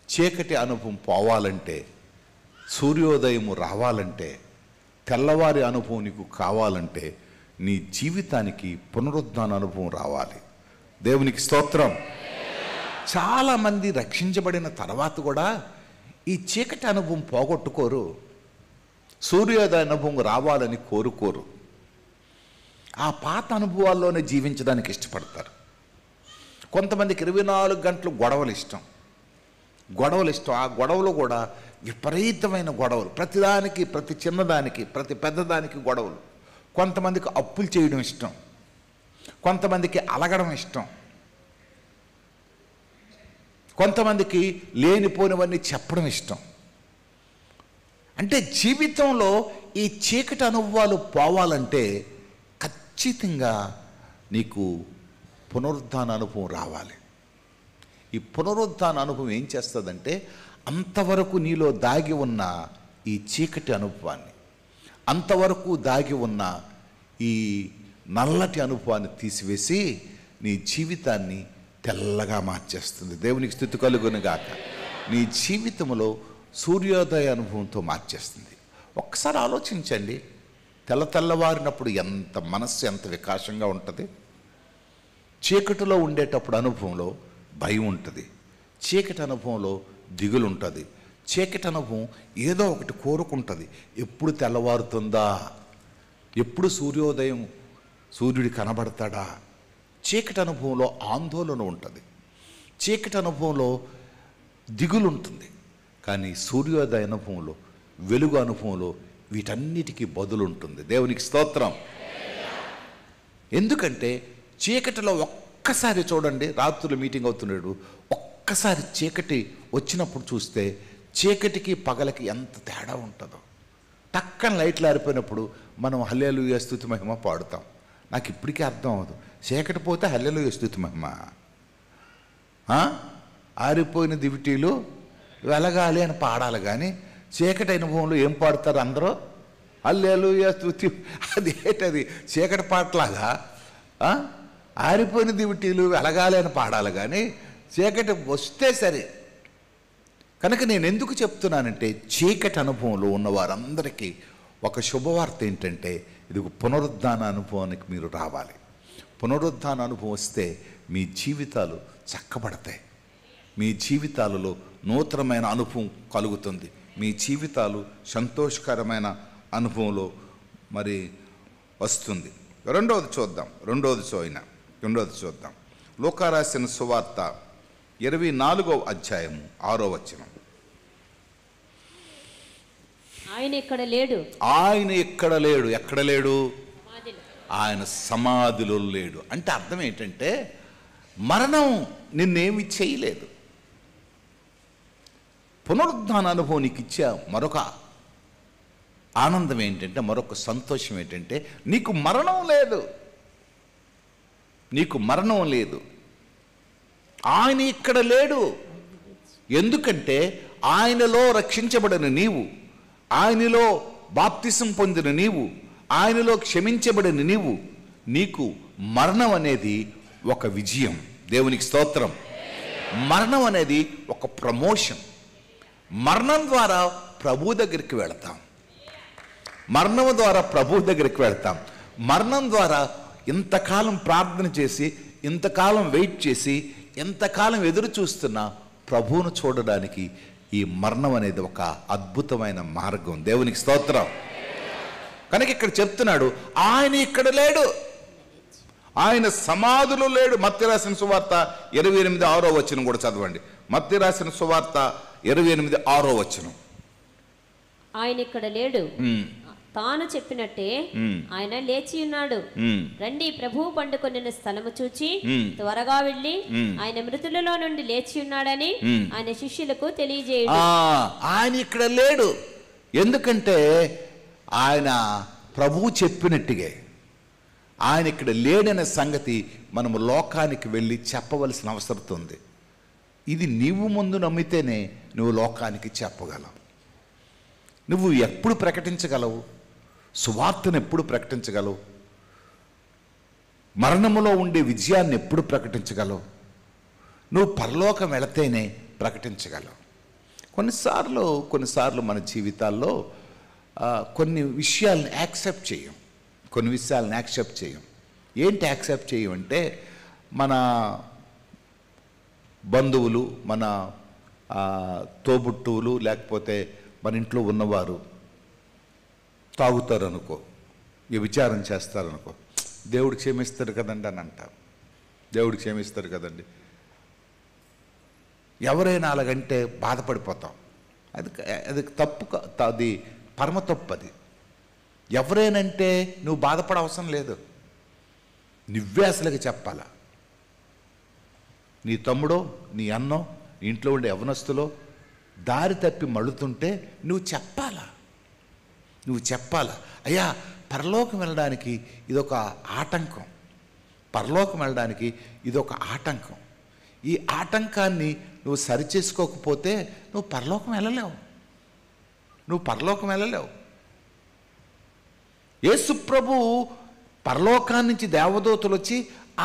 చీకటి అనుభవం పోవాలంటే, సూర్యోదయము రావాలంటే, తెల్లవారి అనుభవం నీకు కావాలంటే నీ జీవితానికి పునరుద్ధాన అనుభవం రావాలి. దేవునికి స్తోత్రం. చాలామంది రక్షించబడిన తర్వాత కూడా ఈ చీకటి అనుభవం పోగొట్టుకోరు, సూర్యోదయ అనుభవం రావాలని కోరుకోరు. ఆ పాత అనుభవాల్లోనే జీవించడానికి ఇష్టపడతారు. కొంతమందికి 24 గంటలు గొడవలు ఇష్టం. ఆ గొడవలు కూడా విపరీతమైన గొడవలు, ప్రతిదానికి, ప్రతి చిన్నదానికి, ప్రతి పెద్దదానికి గొడవలు. కొంతమందికి అప్పులు చేయడం ఇష్టం, కొంతమందికి అలగడం ఇష్టం, కొంతమందికి లేనిపోనివన్నీ చెప్పడం ఇష్టం. అంటే జీవితంలో ఈ చీకటి అనుభవాలు పోవాలంటే ఖచ్చితంగా నీకు పునరుద్ధాన అనుభవం రావాలి. ఈ పునరుద్ధాన అనుభవం ఏం చేస్తుందంటే, అంతవరకు నీలో దాగి ఉన్న ఈ చీకటి అనుభవాన్ని, అంతవరకు దాగి ఉన్న ఈ నల్లటి అనుభవాన్ని తీసివేసి నీ జీవితాన్ని తెల్లగా మార్చేస్తుంది. దేవునికి స్తుతి కలుగును గాక. నీ జీవితంలో సూర్యోదయ అనుభవంతో మార్చేస్తుంది. ఒక్కసారి ఆలోచించండి, తెల్లవారినప్పుడు మనస్సు ఎంత వికాసంగా ఉంటుంది. చీకటిలో ఉండేటప్పుడు అనుభవంలో భయం ఉంటుంది, చీకటి అనుభవంలో దిగులు ఉంటుంది, చీకటి అనుభవం ఏదో ఒకటి కోరుకుంటుంది. ఎప్పుడు తెల్లవారుతుందా, ఎప్పుడు సూర్యుడి కనబడతాడా. చీకటి అనుభవంలో ఆందోళన ఉంటుంది, చీకటి అనుభవంలో దిగులు ఉంటుంది. కానీ సూర్యోదయ అనుభవంలో, వెలుగు అనుభవంలో వీటన్నిటికీ బదులు ఉంటుంది. దేవునికి స్తోత్రం. ఎందుకంటే చీకటిలో ఒక్కసారి చూడండి, రాత్రులు మీటింగ్ అవుతున్నాడు, ఒక్కసారి చీకటి వచ్చినప్పుడు చూస్తే చీకటికి పగలకి ఎంత తేడా ఉంటుందో. టక్కన లైట్లు ఆరిపోయినప్పుడు మనం హల్లెలూయా స్తుతి మహిమ పాడుతాం. నాకు ఇప్పటికీ అర్థం అవ్వదు, చీకటి పోతే హల్లెలూయా స్తుతి మహిమ, ఆరిపోయిన దివిటీలు వెలగాలి అని పాడాలి. కానీ చీకటి అనుభవంలో ఏం పాడుతారు అందరూ? హల్లెలూయా స్తుతి. అదేంటది చీకటి పాటలాగా ఆరిపోయిన దివిటీలు వెలగాలి అని పాడాలి, కానీ చీకటి వస్తే సరే. కనుక నేను ఎందుకు చెప్తున్నానంటే, చీకటి అనుభవంలో ఉన్న వారందరికీ ఒక శుభవార్త ఏంటంటే, ఇది పునరుద్ధాన అనుభవానికి మీరు రావాలి. పునరుద్ధాన అనుభవం వస్తే మీ జీవితాలు చక్కబడతాయి, మీ జీవితాలలో నూతనమైన అనుభవం కలుగుతుంది, మీ జీవితాలు సంతోషకరమైన అనుభవంలో మరి వస్తుంది. రెండవది చూద్దాం. లూకా రాసిన సువార్త 24వ అధ్యాయము 6వ వచనం. ఆయన ఇక్కడ లేడు. ఎక్కడ లేడు? ఆయన సమాధిలో లేడు. అంటే అర్థం ఏంటంటే మరణం నిన్నేమి చేయలేదు. పునరుద్ధాన అనుభవం నీకు ఇచ్చా మరొక ఆనందం ఏంటంటే, మరొక సంతోషం ఏంటంటే, నీకు మరణం లేదు. నీకు మరణం లేదు. ఆయన ఇక్కడ లేడు. ఎందుకంటే ఆయనలో రక్షించబడిన నీవు, ఆయనలో బాప్తిసం పొందిన నీవు, ఆయనలో క్షమించబడిన నీవు, నీకు మరణం అనేది ఒక విజయం. దేవునికి స్తోత్రం. మరణం అనేది ఒక ప్రమోషన్. మరణం ద్వారా ప్రభు దగ్గరికి వెళతాం. మరణం ద్వారా ప్రభు దగ్గరికి వెళతాం. మరణం ద్వారా ఇంతకాలం ప్రార్థన చేసి, ఇంతకాలం వెయిట్ చేసి, ఎంతకాలం ఎదురు చూస్తున్న ప్రభువును చూడడానికి ఈ మరణం అనేది ఒక అద్భుతమైన మార్గం. దేవునికి స్తోత్రం. కనుక ఇక్కడ చెప్తున్నాడు, ఆయన ఇక్కడ లేడు, ఆయన సమాధిలో లేడు. మత్తయి రాసిన సువార్త 28:6 కూడా చదవండి. మత్తయి రాసిన సువార్త 28:6. ఆయన ఇక్కడ లేడు, తాను చెప్పినట్టే ఆయన లేచి ఉన్నాడు. రండి, ప్రభువు పండుకొనిన స్థలము చూచి త్వరగా వెళ్ళి ఆయన మృతులలో నుండి లేచి ఉన్నాడని ఆయన శిష్యులకు తెలియజేయడు. ఆయన ఇక్కడ లేడు. ఎందుకంటే ఆయన ప్రభువు చెప్పినట్టుగా ఆయన ఇక్కడ లేడనే సంగతి మనము లోకానికి వెళ్ళి చెప్పవలసిన అవసరం ఉంది. ఇది నీవు ముందు నమ్మితేనే నువ్వు లోకానికి చెప్పగలవు. నువ్వు ఎప్పుడు ప్రకటించగలవు? సువార్తను ఎప్పుడు ప్రకటించగలవు? మరణములో ఉండే విజయాన్ని ఎప్పుడు ప్రకటించగలవు? నువ్వు పరలోకం వెళితేనే ప్రకటించగలవు. కొన్నిసార్లు మన జీవితాల్లో కొన్ని విషయాలను యాక్సెప్ట్ చేయం. ఏంటి యాక్సెప్ట్ చేయం అంటే, మన బంధువులు, మన తోబుట్టువులు, లేకపోతే మన ఇంట్లో ఉన్నవారు తాగుతారనుకో, వ్యభిచారం చేస్తారనుకో, దేవుడు క్షమిస్తారు కదండి అని అంటాం. దేవుడు క్షమిస్తారు కదండి. ఎవరైనా అలాగంటే బాధపడిపోతాం. అది తప్పు, అది పరమ తప్పు. అది ఎవరైనంటే నువ్వు బాధపడ అవసరం లేదు. నువ్వే అసలుగా చెప్పాలా. నీ తమ్ముడో, నీ అన్నో, ఇంట్లో ఉండే యవనస్తులో దారి తప్పి మళ్ళుతుంటే నువ్వు చెప్పాలా. అయ్యా, పరలోకం వెళ్ళడానికి ఇదొక ఆటంకం. ఈ ఆటంకాన్ని నువ్వు సరిచేసుకోకపోతే నువ్వు పరలోకం వెళ్ళలేవు. యేసు ప్రభు పరలోకాన్ని నుంచి దేవదూతలు వచ్చి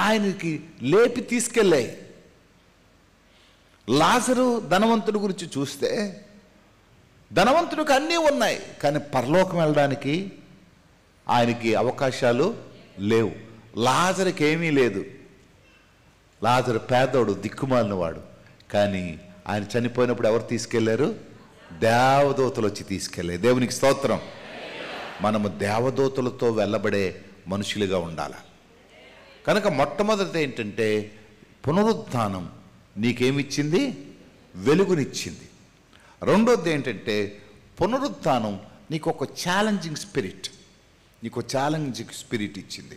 ఆయనకి లేపి తీసుకెళ్ళాయి. లాజరు ధనవంతుడి గురించి చూస్తే, ధనవంతుడికి అన్నీ ఉన్నాయి, కానీ పరలోకం వెళ్ళడానికి ఆయనకి అవకాశాలు లేవు. లాజరుకి ఏమీ లేదు. లాజరు పేదోడు, దిక్కుమాలినవాడు. కానీ ఆయన చనిపోయినప్పుడు ఎవరు తీసుకెళ్లారు? దేవదూతలు వచ్చి తీసుకెళ్ళారు. దేవునికి స్తోత్రం. మనము దేవదూతలతో వెళ్ళబడే మనుషులుగా ఉండాలి. కనుక మొట్టమొదటిది ఏంటంటే, పునరుద్ధానం నీకేమిచ్చింది? వెలుగునిచ్చింది. రెండోది ఏంటంటే, పునరుద్ధానం నీకు ఒక ఛాలెంజింగ్ స్పిరిట్ ఇచ్చింది.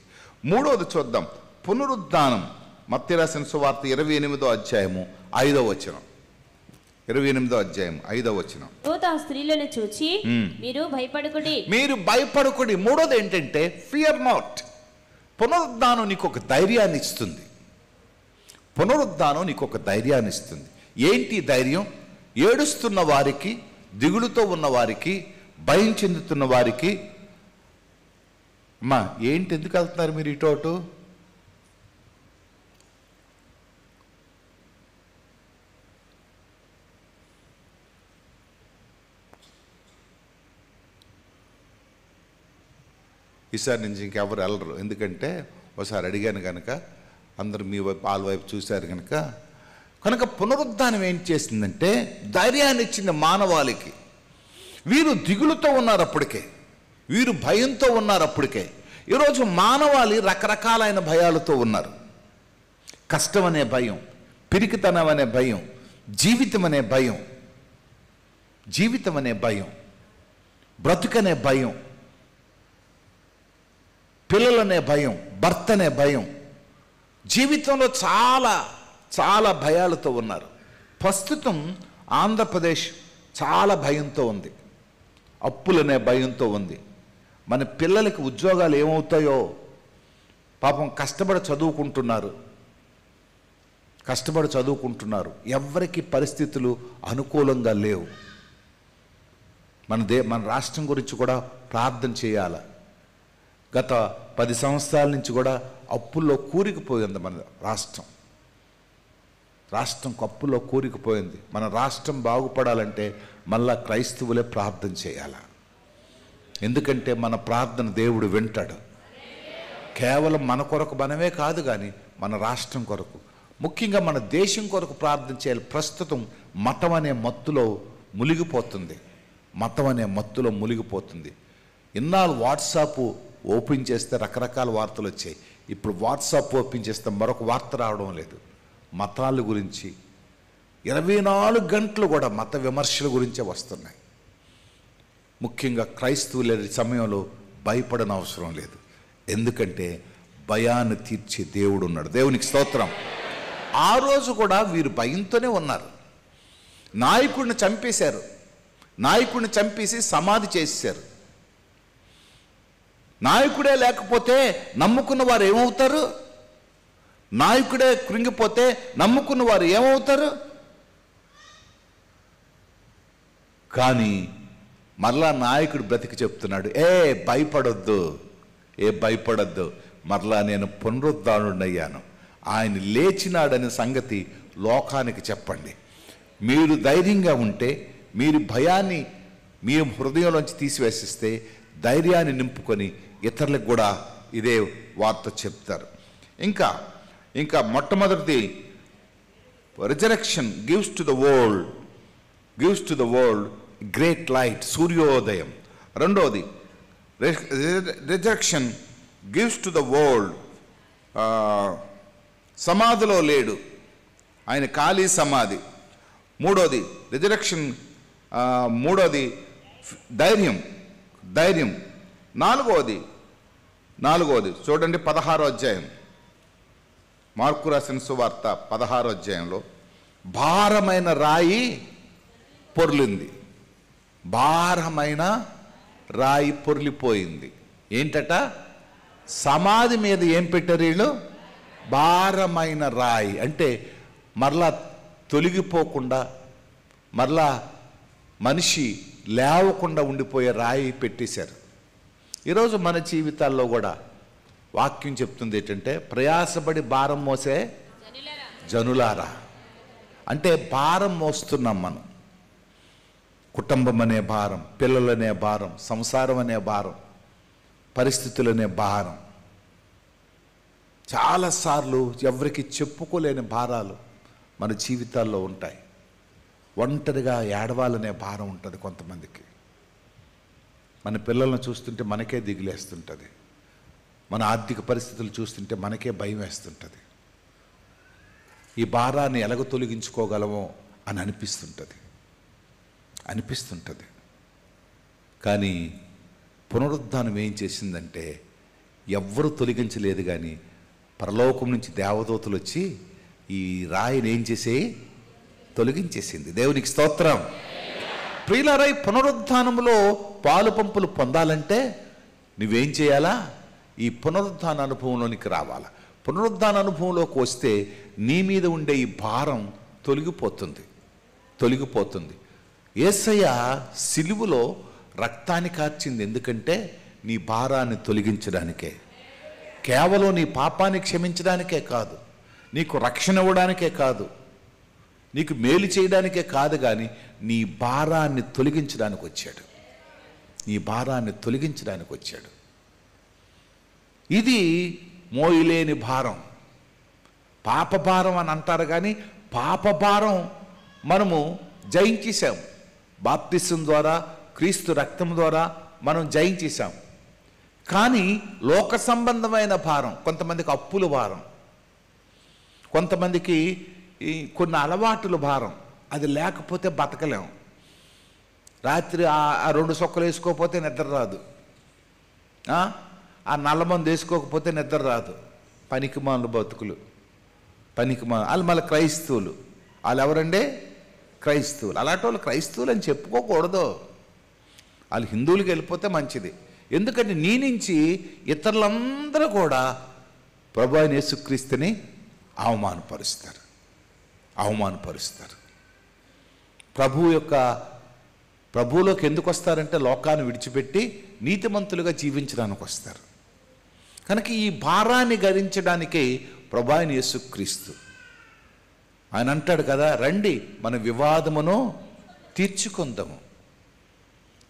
మూడోది చూద్దాం. పునరుద్ధానం మత్తయి రాసిన సువార్త 28:5. 28:5. దూత స్త్రీలను చూచి మీరు భయపడకుడి. మూడోది ఏంటంటే, ఫియర్ నాట్. పునరుద్ధానం నీకు ఒక ధైర్యాన్ని ఇస్తుంది. ఏంటి ధైర్యం? ఏడుస్తున్న వారికి, దిగులుతో ఉన్న వారికి, భయం చెందుతున్న వారికి, అమ్మా ఏంటి, ఎందుకు వెళ్తున్నారు మీరు ఇటు? ఈసారి నుంచి ఇంకెవరు వెళ్ళరు. ఎందుకంటే ఒకసారి అడిగాను కనుక అందరూ మీ వైపు, వాళ్ళ వైపు చూశారు కనుక పునరుద్ధానం ఏం చేసిందంటే ధైర్యాన్ని ఇచ్చింది మానవాళికి. వీరు దిగులుతో ఉన్నారు అప్పటికే, వీరు భయంతో ఉన్నారు అప్పటికే. ఈరోజు మానవాళి రకరకాలైన భయాలతో ఉన్నారు. కష్టం అనే భయం, పిరికితనం అనే భయం, జీవితం అనే భయం, బ్రతుకనే భయం, పిల్లలనే భయం, భర్త అనే భయం, జీవితంలో చాలా చాలా భయాలతో ఉన్నారు. ప్రస్తుతం ఆంధ్రప్రదేశ్ చాలా భయంతో ఉంది, అప్పులనే భయంతో ఉంది. మన పిల్లలకి ఉద్యోగాలు ఏమవుతాయో, పాపం కష్టపడి చదువుకుంటున్నారు. ఎవరికి పరిస్థితులు అనుకూలంగా లేవు. మన రాష్ట్రం గురించి కూడా ప్రార్థన చేయాలి. గత 10 సంవత్సరాల నుంచి కూడా అప్పుల్లో కూరుకుపోయింది మన రాష్ట్రం అప్పుల్లో కూరుకుపోయింది. మన రాష్ట్రం బాగుపడాలంటే మళ్ళా క్రైస్తవులే ప్రార్థన చేయాలి. ఎందుకంటే మన ప్రార్థన దేవుడు వింటాడు. కేవలం మన కొరకు మనమే కాదు, కానీ మన రాష్ట్రం కొరకు, ముఖ్యంగా మన దేశం కొరకు ప్రార్థన చేయాలి. ప్రస్తుతం మతం అనే మత్తులో మునిగిపోతుంది. ఇన్నాళ్ళు వాట్సాప్ ఓపెన్ చేస్తే రకరకాల వార్తలు వచ్చాయి. ఇప్పుడు వాట్సాప్ ఓపెన్ చేస్తే మరొక వార్త రావడం లేదు. మతాల గురించి 24 గంటలు కూడా మత విమర్శల గురించే వస్తున్నాయి. ముఖ్యంగా క్రైస్తవుల సమయంలో భయపడని అవసరం లేదు. ఎందుకంటే భయాన్ని తీర్చే దేవుడు ఉన్నాడు. దేవునికి స్తోత్రం. ఆ రోజు కూడా వీరు భయంతోనే ఉన్నారు. నాయకుడిని చంపేసి సమాధి చేశారు. నాయకుడే లేకపోతే నమ్ముకున్న వారు ఏమవుతారు? నాయకుడే కృంగిపోతే నమ్ముకున్న వారు ఏమవుతారు? కానీ మరలా నాయకుడు బ్రతికి చెప్తున్నాడు, భయపడొద్దు, మరలా నేను పునరుద్ధానుడయ్యాను, ఆయన లేచినాడనే సంగతి లోకానికి చెప్పండి. మీరు ధైర్యంగా ఉంటే, మీరు భయాన్ని మీ హృదయంలోంచి తీసివేసిస్తే ధైర్యాన్ని నింపుకొని ఇతరులకు కూడా ఇదే వార్త చెప్తారు. ఇంకా మొట్టమొదటిది resurrection gives to the world great light, సూర్యోదయం. రెండోది resurrection gives to the world, సమాధిలో లేడు, ఆయన ఖాళీ సమాధి. మూడోది రిజరెక్షన్, మూడోది ధైర్యం. నాలుగోది చూడండి, 16వ అధ్యాయం, మార్కు రాసిన సువార్త 16వ అధ్యాయంలో, భారమైన రాయి పొర్లిపోయింది. ఏంటట? సమాధి మీద ఏం పెట్టారు వీళ్ళు? భారమైన రాయి. అంటే మరలా తొలగిపోకుండా, మరలా మనిషి లేవకుండా ఉండిపోయే రాయి పెట్టేశారు. ఈరోజు మన జీవితాల్లో కూడా వాక్యం చెప్తుంది ఏంటంటే, ప్రయాసపడి భారం మోసే జనులారా. అంటే భారం మోస్తున్నాం మనం. కుటుంబం అనే భారం, పిల్లలనే భారం, సంసారం అనే భారం, పరిస్థితులనే భారం. చాలాసార్లు ఎవరికి చెప్పుకోలేని భారాలు మన జీవితాల్లో ఉంటాయి. ఒంటరిగా ఏడవాలనే భారం ఉంటుంది కొంతమందికి. మన పిల్లలను చూస్తుంటే మనకే దిగులేస్తుంటుంది. మన ఆర్థిక పరిస్థితులు చూస్తుంటే మనకే భయం వేస్తుంటుంది. ఈ భారాన్ని ఎలాగ తొలగించుకోగలమో అని అనిపిస్తుంటుంది. కానీ పునరుద్ధానం ఏం చేసిందంటే, ఎవ్వరూ తొలగించలేదు, కానీ పరలోకం నుంచి దేవదూతలు వచ్చి ఈ రాయిని ఏం తొలగించేసింది. దేవునికి స్తోత్రం. ప్రియులారా, పునరుద్ధానంలో పాలు పంపులు పొందాలంటే నువ్వేం చేయాలా? ఈ పునరుద్ధాన అనుభవంలోనికి రావాలా. పునరుద్ధాన అనుభవంలోకి వస్తే నీ మీద ఉండే ఈ భారం తొలగిపోతుంది. యేసయ్య సిలువలో రక్తాన్ని కార్చింది ఎందుకంటే నీ భారాన్ని తొలగించడానికే, కేవలం నీ పాపాన్ని క్షమించడానికే కాదు, నీకు రక్షణ ఇవ్వడానికే కాదు, నీకు మేలు చేయడానికే కాదు, కానీ నీ భారాన్ని తొలగించడానికి వచ్చాడు. ఇది మోయలేని భారం, పాప భారం అని అంటారు. కానీ పాప భారం మనము జయించేశాం. బాప్తిసం ద్వారా, క్రీస్తు రక్తం ద్వారా మనం జయించేశాం. కానీ లోక సంబంధమైన భారం, కొంతమందికి అప్పుల భారం, కొంతమందికి కొన్ని అలవాటుల భారం, అది లేకపోతే బతకలేం. రాత్రి ఆ 2 సొక్కలు వేసుకోకపోతే నిద్ర రాదు. ఆ నల్లమందు వేసుకోకపోతే నిద్ర రాదు. పనికిమాల బతుకులు, వాళ్ళు మళ్ళీ క్రైస్తవులు. వాళ్ళు ఎవరండి? క్రైస్తవులు. అలాంటి వాళ్ళు క్రైస్తవులు అని చెప్పుకోకూడదు. వాళ్ళు హిందువులకి వెళ్ళిపోతే మంచిది. ఎందుకంటే నీ నుంచి ఇతరులందరూ కూడా ప్రభు అయిన యేసుక్రీస్తుని అవమానపరుస్తారు. ప్రభువులోకి ఎందుకు వస్తారంటే లోకాన్ని విడిచిపెట్టి నీతిమంతులుగా జీవించడానికి వస్తారు. కనుక ఈ భారాన్ని గరించడానికి ప్రభు అయిన యేసుక్రీస్తు ఆయన అంటాడు కదా, రండి మన వివాదమును తీర్చుకుందాము.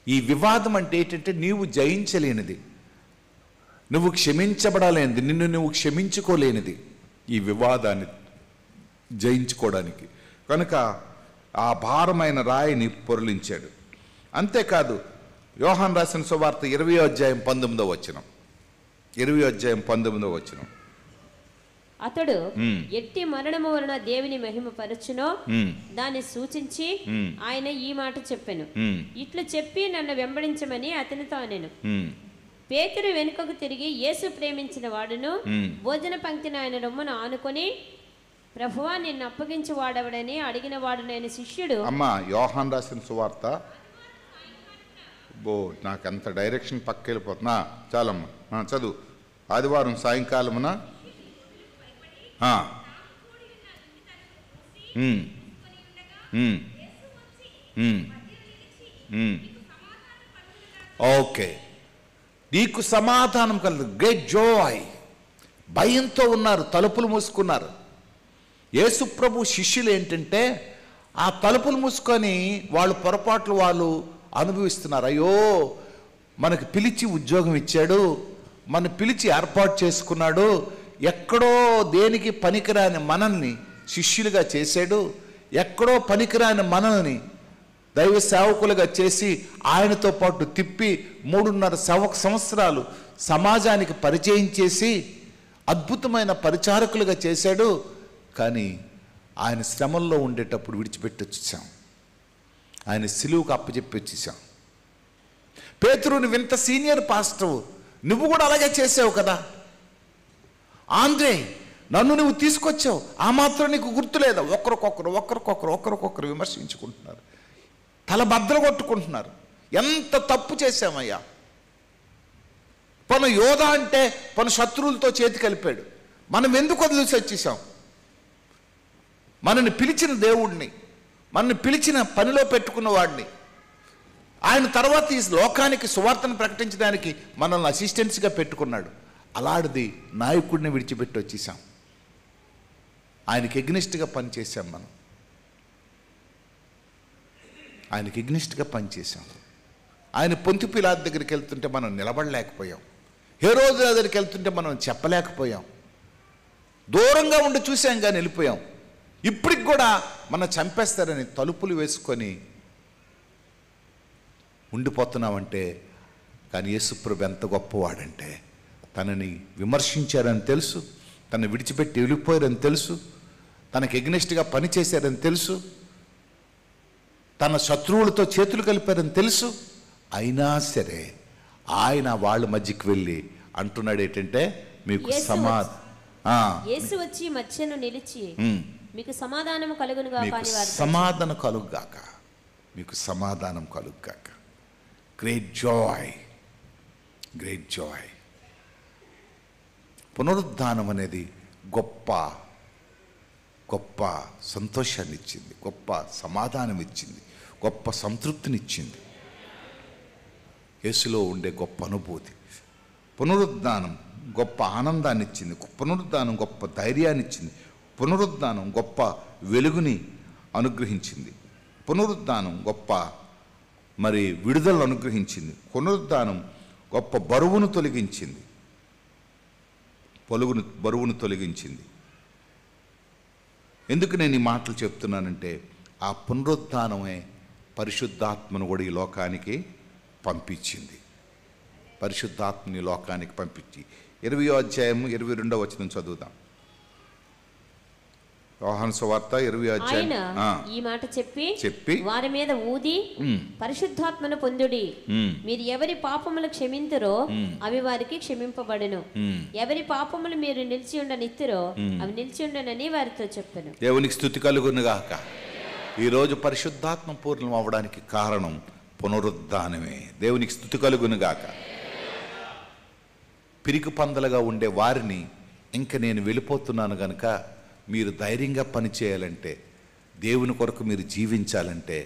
ఈ వివాదం అంటే ఏంటంటే నీవు జయించలేనిది, నువ్వు క్షమించబడలేనిది, నిన్ను నువ్వు క్షమించుకోలేనిది ఈ వివాదాన్ని జయించుకోవడానికి. కనుక ఆ భారమైన రాయిని పొరలించాడు. అంతేకాదు యోహాను రాసిన సువార్త 20వ అధ్యాయం 19వ వచనం. అతడు ఎట్టి మరణము వలన దేవుని మహిమపరచునో దాన్ని సూచించి ఆయన ఈ మాట చెప్పెను. ఇట్లు చెప్పి నన్ను వెంబడించమని అతనితో అనెను. పేతురు వెనుకకు తిరిగి యేసు ప్రేమించిన వాడును భోజన పంక్తిని ఆయన రొమ్మును ఆనుకొని, ప్రభువా నిన్ను అప్పగించి వాడవడని అడిగిన వాడునైన శిష్యుడు. అమ్మా యోహాను రాసిన సువార్త నాకంత డైరెక్షన్ పక్క వెళ్ళిపోతున్నా. చాలమ్మా చదువు. ఆదివారం సాయంకాలమున ఓకే, నీకు సమాధానం కలదు. Great Joy. భయంతో ఉన్నారు, తలుపులు మూసుకున్నారు. యేసుప్రభు శిష్యులు ఏంటంటే ఆ తలుపులు మూసుకొని వాళ్ళు పొరపాట్లు వాళ్ళు అనుభవిస్తున్నారు. అయ్యో మనకు పిలిచి ఉద్యోగం ఇచ్చాడు, మన పిలిచి ఏర్పాటు చేసుకున్నాడు, ఎక్కడో దేనికి పనికిరాని మనల్ని శిష్యులుగా చేశాడు, ఎక్కడో పనికిరాని మనల్ని దైవ సేవకులుగా చేసి ఆయనతో పాటు తిప్పి 3.5 సంవత్సరాలు సమాజానికి పరిచయం చేసి అద్భుతమైన పరిచారకులుగా చేశాడు. కానీ ఆయన శ్రమల్లో ఉండేటప్పుడు విడిచిపెట్టి వచ్చేసాం, ఆయన సిలువుకు అప్పచెప్పి వచ్చేసాం. పేతురు, నువ్వు ఇంత సీనియర్ పాస్టర్, నువ్వు కూడా అలాగే చేసావు కదా. ఆంధ్రే, నన్ను నువ్వు తీసుకొచ్చావు, ఆ మాత్రం నీకు గుర్తులేదా? ఒకరికొకరు విమర్శించుకుంటున్నారు, తల బద్దలు కొట్టుకుంటున్నారు. ఎంత తప్పు చేశామయ్యా. పను యోధ అంటే పను శత్రువులతో చేతి కలిపాడు. మనం ఎందుకు వదిలేసి వచ్చేసాం? మనల్ని పిలిచిన దేవుడిని, మనల్ని పిలిచిన పనిలో పెట్టుకున్న వాడిని, ఆయన తర్వాత ఈ లోకానికి సువార్తను ప్రకటించడానికి మనల్ని అసిస్టెంట్స్గా పెట్టుకున్నాడు. అలాంటిది నాయకుడిని విడిచిపెట్టి వచ్చేసాం. ఆయనకి ఎగ్నిస్ట్గా పనిచేసాం. ఆయనకి ఎగ్నిస్ట్గా పనిచేసాం. ఆయన పొంతి పిలాతు దగ్గరికి వెళ్తుంటే మనం నిలబడలేకపోయాం. హేరోదు దగ్గరికి వెళ్తుంటే మనం చెప్పలేకపోయాం. దూరంగా ఉండి చూసాం కానీ వెళ్ళిపోయాం. ఇప్పటికి కూడా మనం చంపేస్తారని తలుపులు వేసుకొని ఉండిపోతున్నామంటే, కానీ యేసుప్రభు ఎంత గొప్పవాడంటే, తనని విమర్శించారని తెలుసు, తనని విడిచిపెట్టి వెళ్ళిపోయారని తెలుసు, తనకి ఎగ్నెస్ట్గా పనిచేశారని తెలుసు, తన శత్రువులతో చేతులు కలిపారని తెలుసు. అయినా సరే ఆయన వాళ్ళ మధ్యకి వెళ్ళి అంటున్నాడు ఏంటంటే, మీకు యేసు వచ్చి మధ్యను నిలిచి మీకు సమాధానం కలుగునుగా, సమాధానం కలుగుగాక, మీకు సమాధానం కలుగుగాక. Great joy, great joy. పునరుద్ధానం అనేది గొప్ప గొప్ప సంతోషాన్ని ఇచ్చింది, గొప్ప సమాధానం ఇచ్చింది, గొప్ప సంతృప్తినిచ్చింది. యేసులో ఉండే గొప్ప అనుభూతి. పునరుద్ధానం గొప్ప ఆనందాన్ని ఇచ్చింది, పునరుద్ధానం గొప్ప ధైర్యాన్ని ఇచ్చింది, పునరుద్ధానం గొప్ప వెలుగుని అనుగ్రహించింది, పునరుద్ధానం గొప్ప విడుదలను అనుగ్రహించింది, పునరుద్ధానం గొప్ప బరువును తొలగించింది, బరువును తొలగించింది. ఎందుకు నేను ఈ మాటలు చెప్తున్నానంటే, ఆ పునరుద్ధానమే పరిశుద్ధాత్మను కూడా ఈ లోకానికి పంపించింది. పరిశుద్ధాత్మని లోకానికి పంపించి 20వ అధ్యాయం 22వ వచనం చదువుదాం. యోహాను సువార్త 20వ అధ్యాయం ఆయన ఈ మాట చెప్పి వారి మీద ఊది పరిశుద్ధాత్మను పొందుడి. మీరు ఎవరి పాపములు క్షమింతురో అవి వారికి క్షమింపబడును, ఎవరి పాపములు మీరు నిలిచి ఉండనిత్తురో అవి నిలిచి ఉండనని వారితో చెప్పాను. దేవునికి స్తుతి కలుగును గాక. ఈరోజు పరిశుద్ధాత్మ పూర్ణం అవ్వడానికి కారణం పునరుద్ధానమే. దేవునికి స్తుతి కలుగును గాక. పిరికి పందలుగా ఉండే వారిని ఇంక నేను వెళ్ళిపోతున్నాను గనుక మీరు ధైర్యంగా పనిచేయాలంటే, దేవుని కొరకు మీరు జీవించాలంటే,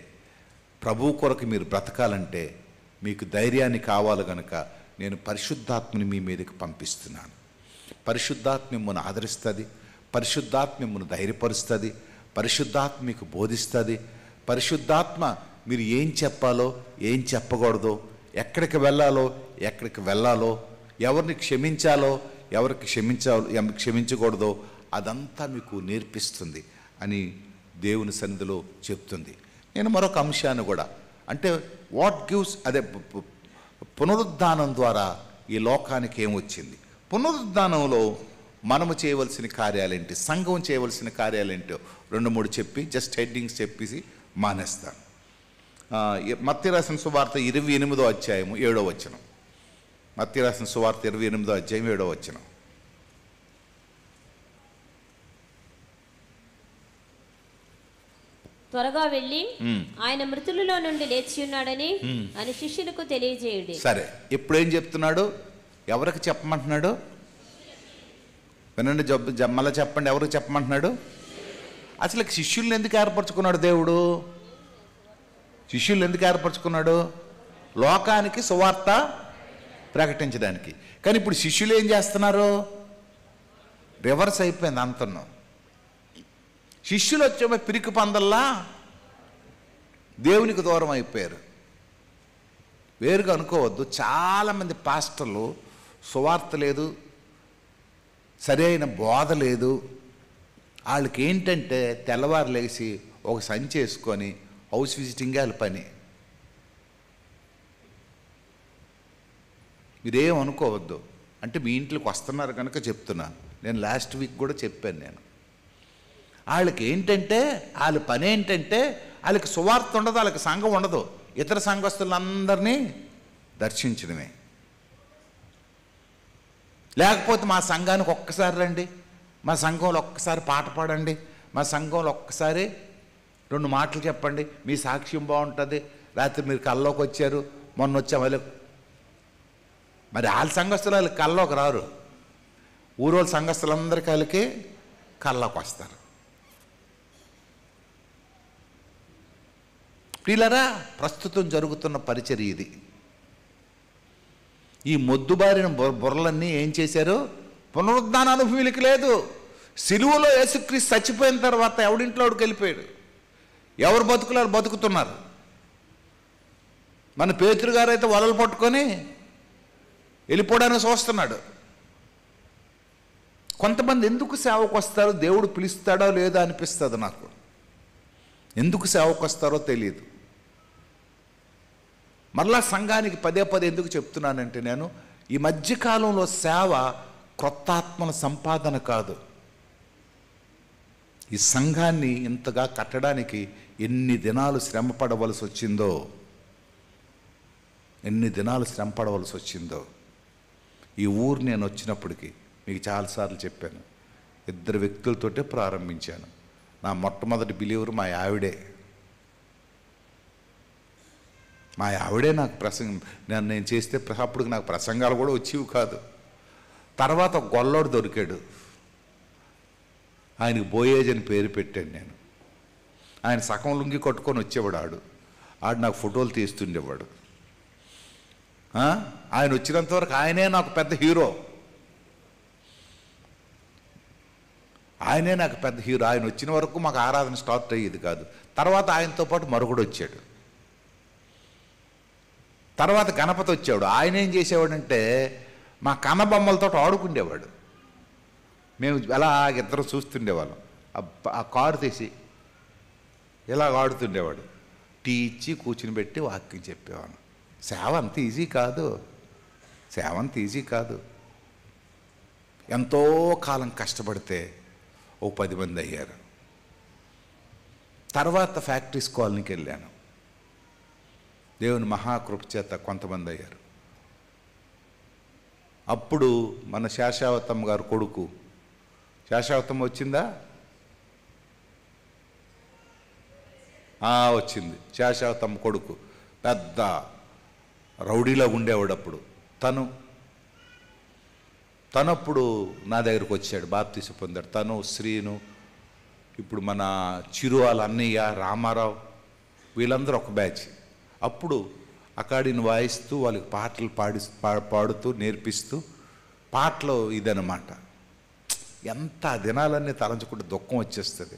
ప్రభువు కొరకు మీరు బ్రతకాలంటే మీకు ధైర్యాన్ని కావాలి గనుక నేను పరిశుద్ధాత్మని మీ మీదకి పంపిస్తున్నాను. పరిశుద్ధాత్మ మిమ్మల్ని ఆదరిస్తుంది, పరిశుద్ధాత్మ మిమ్మల్ని ధైర్యపరుస్తుంది, పరిశుద్ధాత్మ మీకు బోధిస్తుంది. పరిశుద్ధాత్మ మీరు ఏం చెప్పాలో ఏం చెప్పకూడదో, ఎక్కడికి వెళ్ళాలో ఎక్కడికి వెళ్ళాలో, ఎవరిని క్షమించాలో ఎవరికి క్షమించకూడదో అదంతా మీకు నేర్పిస్తుంది అని దేవుని సన్నిధిలో చెప్తుంది. నేను మరొక అంశాన్ని కూడా, అంటే వాట్ గివ్స్, అదే పునరుద్ధానం ద్వారా ఈ లోకానికి ఏమొచ్చింది, పునరుద్ధానంలో మనము చేయవలసిన కార్యాలేంటి, సంఘం చేయవలసిన కార్యాలేంటో 2-3 చెప్పి జస్ట్ హెడ్డింగ్స్ చెప్పేసి మానేస్తాను. మత్తయి రాసిన సువార్త 28వ అధ్యాయము 7వ వచనం. మత్తయి రాసిన సువార్త 28వ అధ్యాయం 7వ వచనం. త్వరగా వెళ్ళి ఆయన మృతులలో నుండి లేచి ఉన్నాడని అని శిష్యులకు తెలియజేయుడి. సరే, ఇప్పుడు ఏం చెప్తున్నాడు, ఎవరికి చెప్పమంటున్నాడు? వినండి, మళ్ళీ చెప్పండి, ఎవరికి చెప్పమంటున్నాడు? అసలు శిష్యుల్ని ఎందుకు ఏర్పరచుకున్నాడు దేవుడు? శిష్యుల్ని ఎందుకు ఏర్పరచుకున్నాడు? లోకానికి సువార్త ప్రకటించడానికి. కానీ ఇప్పుడు శిష్యులు ఏం చేస్తున్నారు? రివర్స్ అయిపోయింది అంతను. శిష్యులు వచ్చే పిరికి పందల్లా దేవునికి దూరం అయిపోయారు. వేరుగా అనుకోవద్దు, చాలామంది పాస్టర్లు సువార్త లేదు, సరైన బోధ లేదు, వాళ్ళకి ఏంటంటే తెల్లవారు లేచి ఒక సంచి వేసుకొని హౌస్ విజిటింగ్ వాళ్ళ పని. మీరేం అనుకోవద్దు, అంటే మీ ఇంట్లోకి వస్తున్నారు కనుక చెప్తున్నాను. నేను లాస్ట్ వీక్ కూడా చెప్పాను. నేను వాళ్ళకి ఏంటంటే వాళ్ళ పని ఏంటంటే వాళ్ళకి సువార్త ఉండదు, వాళ్ళకి సంఘం ఉండదు, ఇతర సంఘస్థులందరినీ దర్శించడమే. లేకపోతే మా సంఘానికి ఒక్కసారి రండి, మా సంఘంలో ఒక్కసారి పాట పాడండి, మా సంఘంలో ఒక్కసారి 2 మాటలు చెప్పండి, మీ సాక్ష్యం బాగుంటుంది, రాత్రి మీరు కల్లోకి వచ్చారు, మొన్న వచ్చాం వాళ్ళు. మరి వాళ్ళ సంఘస్థులు వాళ్ళకి కల్లోకి రారు, ఊరోళ్ళ సంఘస్థులందరికీ వాళ్ళకి కల్లోకి వస్తారు. ప్రియులారా, ప్రస్తుతం జరుగుతున్న పరిచర్య ఇది. ఈ మొద్దుబారిన బుర్రలన్నీ ఏం చేశారు? పునరుద్ధాన అనుభూతికి లేదు. సిలువలో యేసుక్రీస్తు చచ్చిపోయిన తర్వాత ఎవడింట్లోకి వెళ్ళిపోయాడు, ఎవరు బతుకులారు బతుకుతున్నారు. మన పేతురు గారు అయితే వలలు పట్టుకొని వెళ్ళిపోవడానికి చూస్తున్నాడు. కొంతమంది ఎందుకు సేవకు వస్తారో దేవుడు పిలుస్తాడో లేదో అనిపిస్తుంది నాకు. ఎందుకు సేవకు వస్తారో తెలియదు. మరలా సంఘానికి పదే ఎందుకు చెప్తున్నానంటే, నేను ఈ మధ్యకాలంలో సేవ క్రొత్త ఆత్మల సంపాదన కాదు. ఈ సంఘాన్ని ఇంతగా కట్టడానికి ఎన్ని దినాలు శ్రమ పడవలసి వచ్చిందో, ఈ ఊరు నేను వచ్చినప్పటికీ మీకు చాలాసార్లు చెప్పాను, 2 వ్యక్తులతోటే ప్రారంభించాను. నా మొట్టమొదటి బిలీవర్ మా ఆవిడే. నాకు ప్రసంగం నేను చేస్తే అప్పుడు నాకు ప్రసంగాలు కూడా వచ్చేవి కాదు. తర్వాత గొల్లోడు దొరికాడు, ఆయనకి బోయేజ్ అని పేరు పెట్టాను నేను. ఆయన సగం లుంగి కొట్టుకొని వచ్చేవాడు. ఆడు నాకు ఫోటోలు తీస్తుండేవాడు. ఆయన వచ్చినంత వరకు ఆయనే నాకు పెద్ద హీరో. ఆయన వచ్చిన వరకు మాకు ఆరాధన స్టార్ట్ అయ్యేది కాదు. తర్వాత ఆయనతో పాటు మరొకడు వచ్చాడు. తర్వాత గణపతి వచ్చాడు. ఆయన ఏం చేసేవాడంటే మా కన్నబొమ్మలతో ఆడుకుండేవాడు. మేము అలా ఇద్దరు చూస్తుండేవాళ్ళం. ఆ కారు తీసి ఇలా ఆడుతుండేవాడు. టీ ఇచ్చి కూర్చుని పెట్టి వాక్యం చెప్పేవాడు. సేవ అంత ఈజీ కాదు. ఎంతో కాలం కష్టపడితే 10 మంది అయ్యారు. తర్వాత ఫ్యాక్టరీస్ కాలనీకి వెళ్ళాను. దేవుని మహాకృప చేత కొంతమంది అయ్యారు. అప్పుడు మన శేషావతమ్మ గారు కొడుకు, శేషావతమ్మ వచ్చిందా? వచ్చింది. శేషావతమ్మ కొడుకు పెద్ద రౌడీలా ఉండేవాడు అప్పుడు. తనప్పుడు నా దగ్గరకు వచ్చాడు, బాప్తీసు పొందాడు. తను, శ్రీను, ఇప్పుడు మన చిరువాల అన్నయ్య, రామారావు, వీళ్ళందరూ ఒక బ్యాచ్. అప్పుడు అకాడిని వాయిస్తూ వాళ్ళకి పాటలు పాడుతూ నేర్పిస్తూ పాటలు ఇదన్నమాట. ఎంత దినాలన్నీ తలంచుకుంటే దుఃఖం వచ్చేస్తుంది.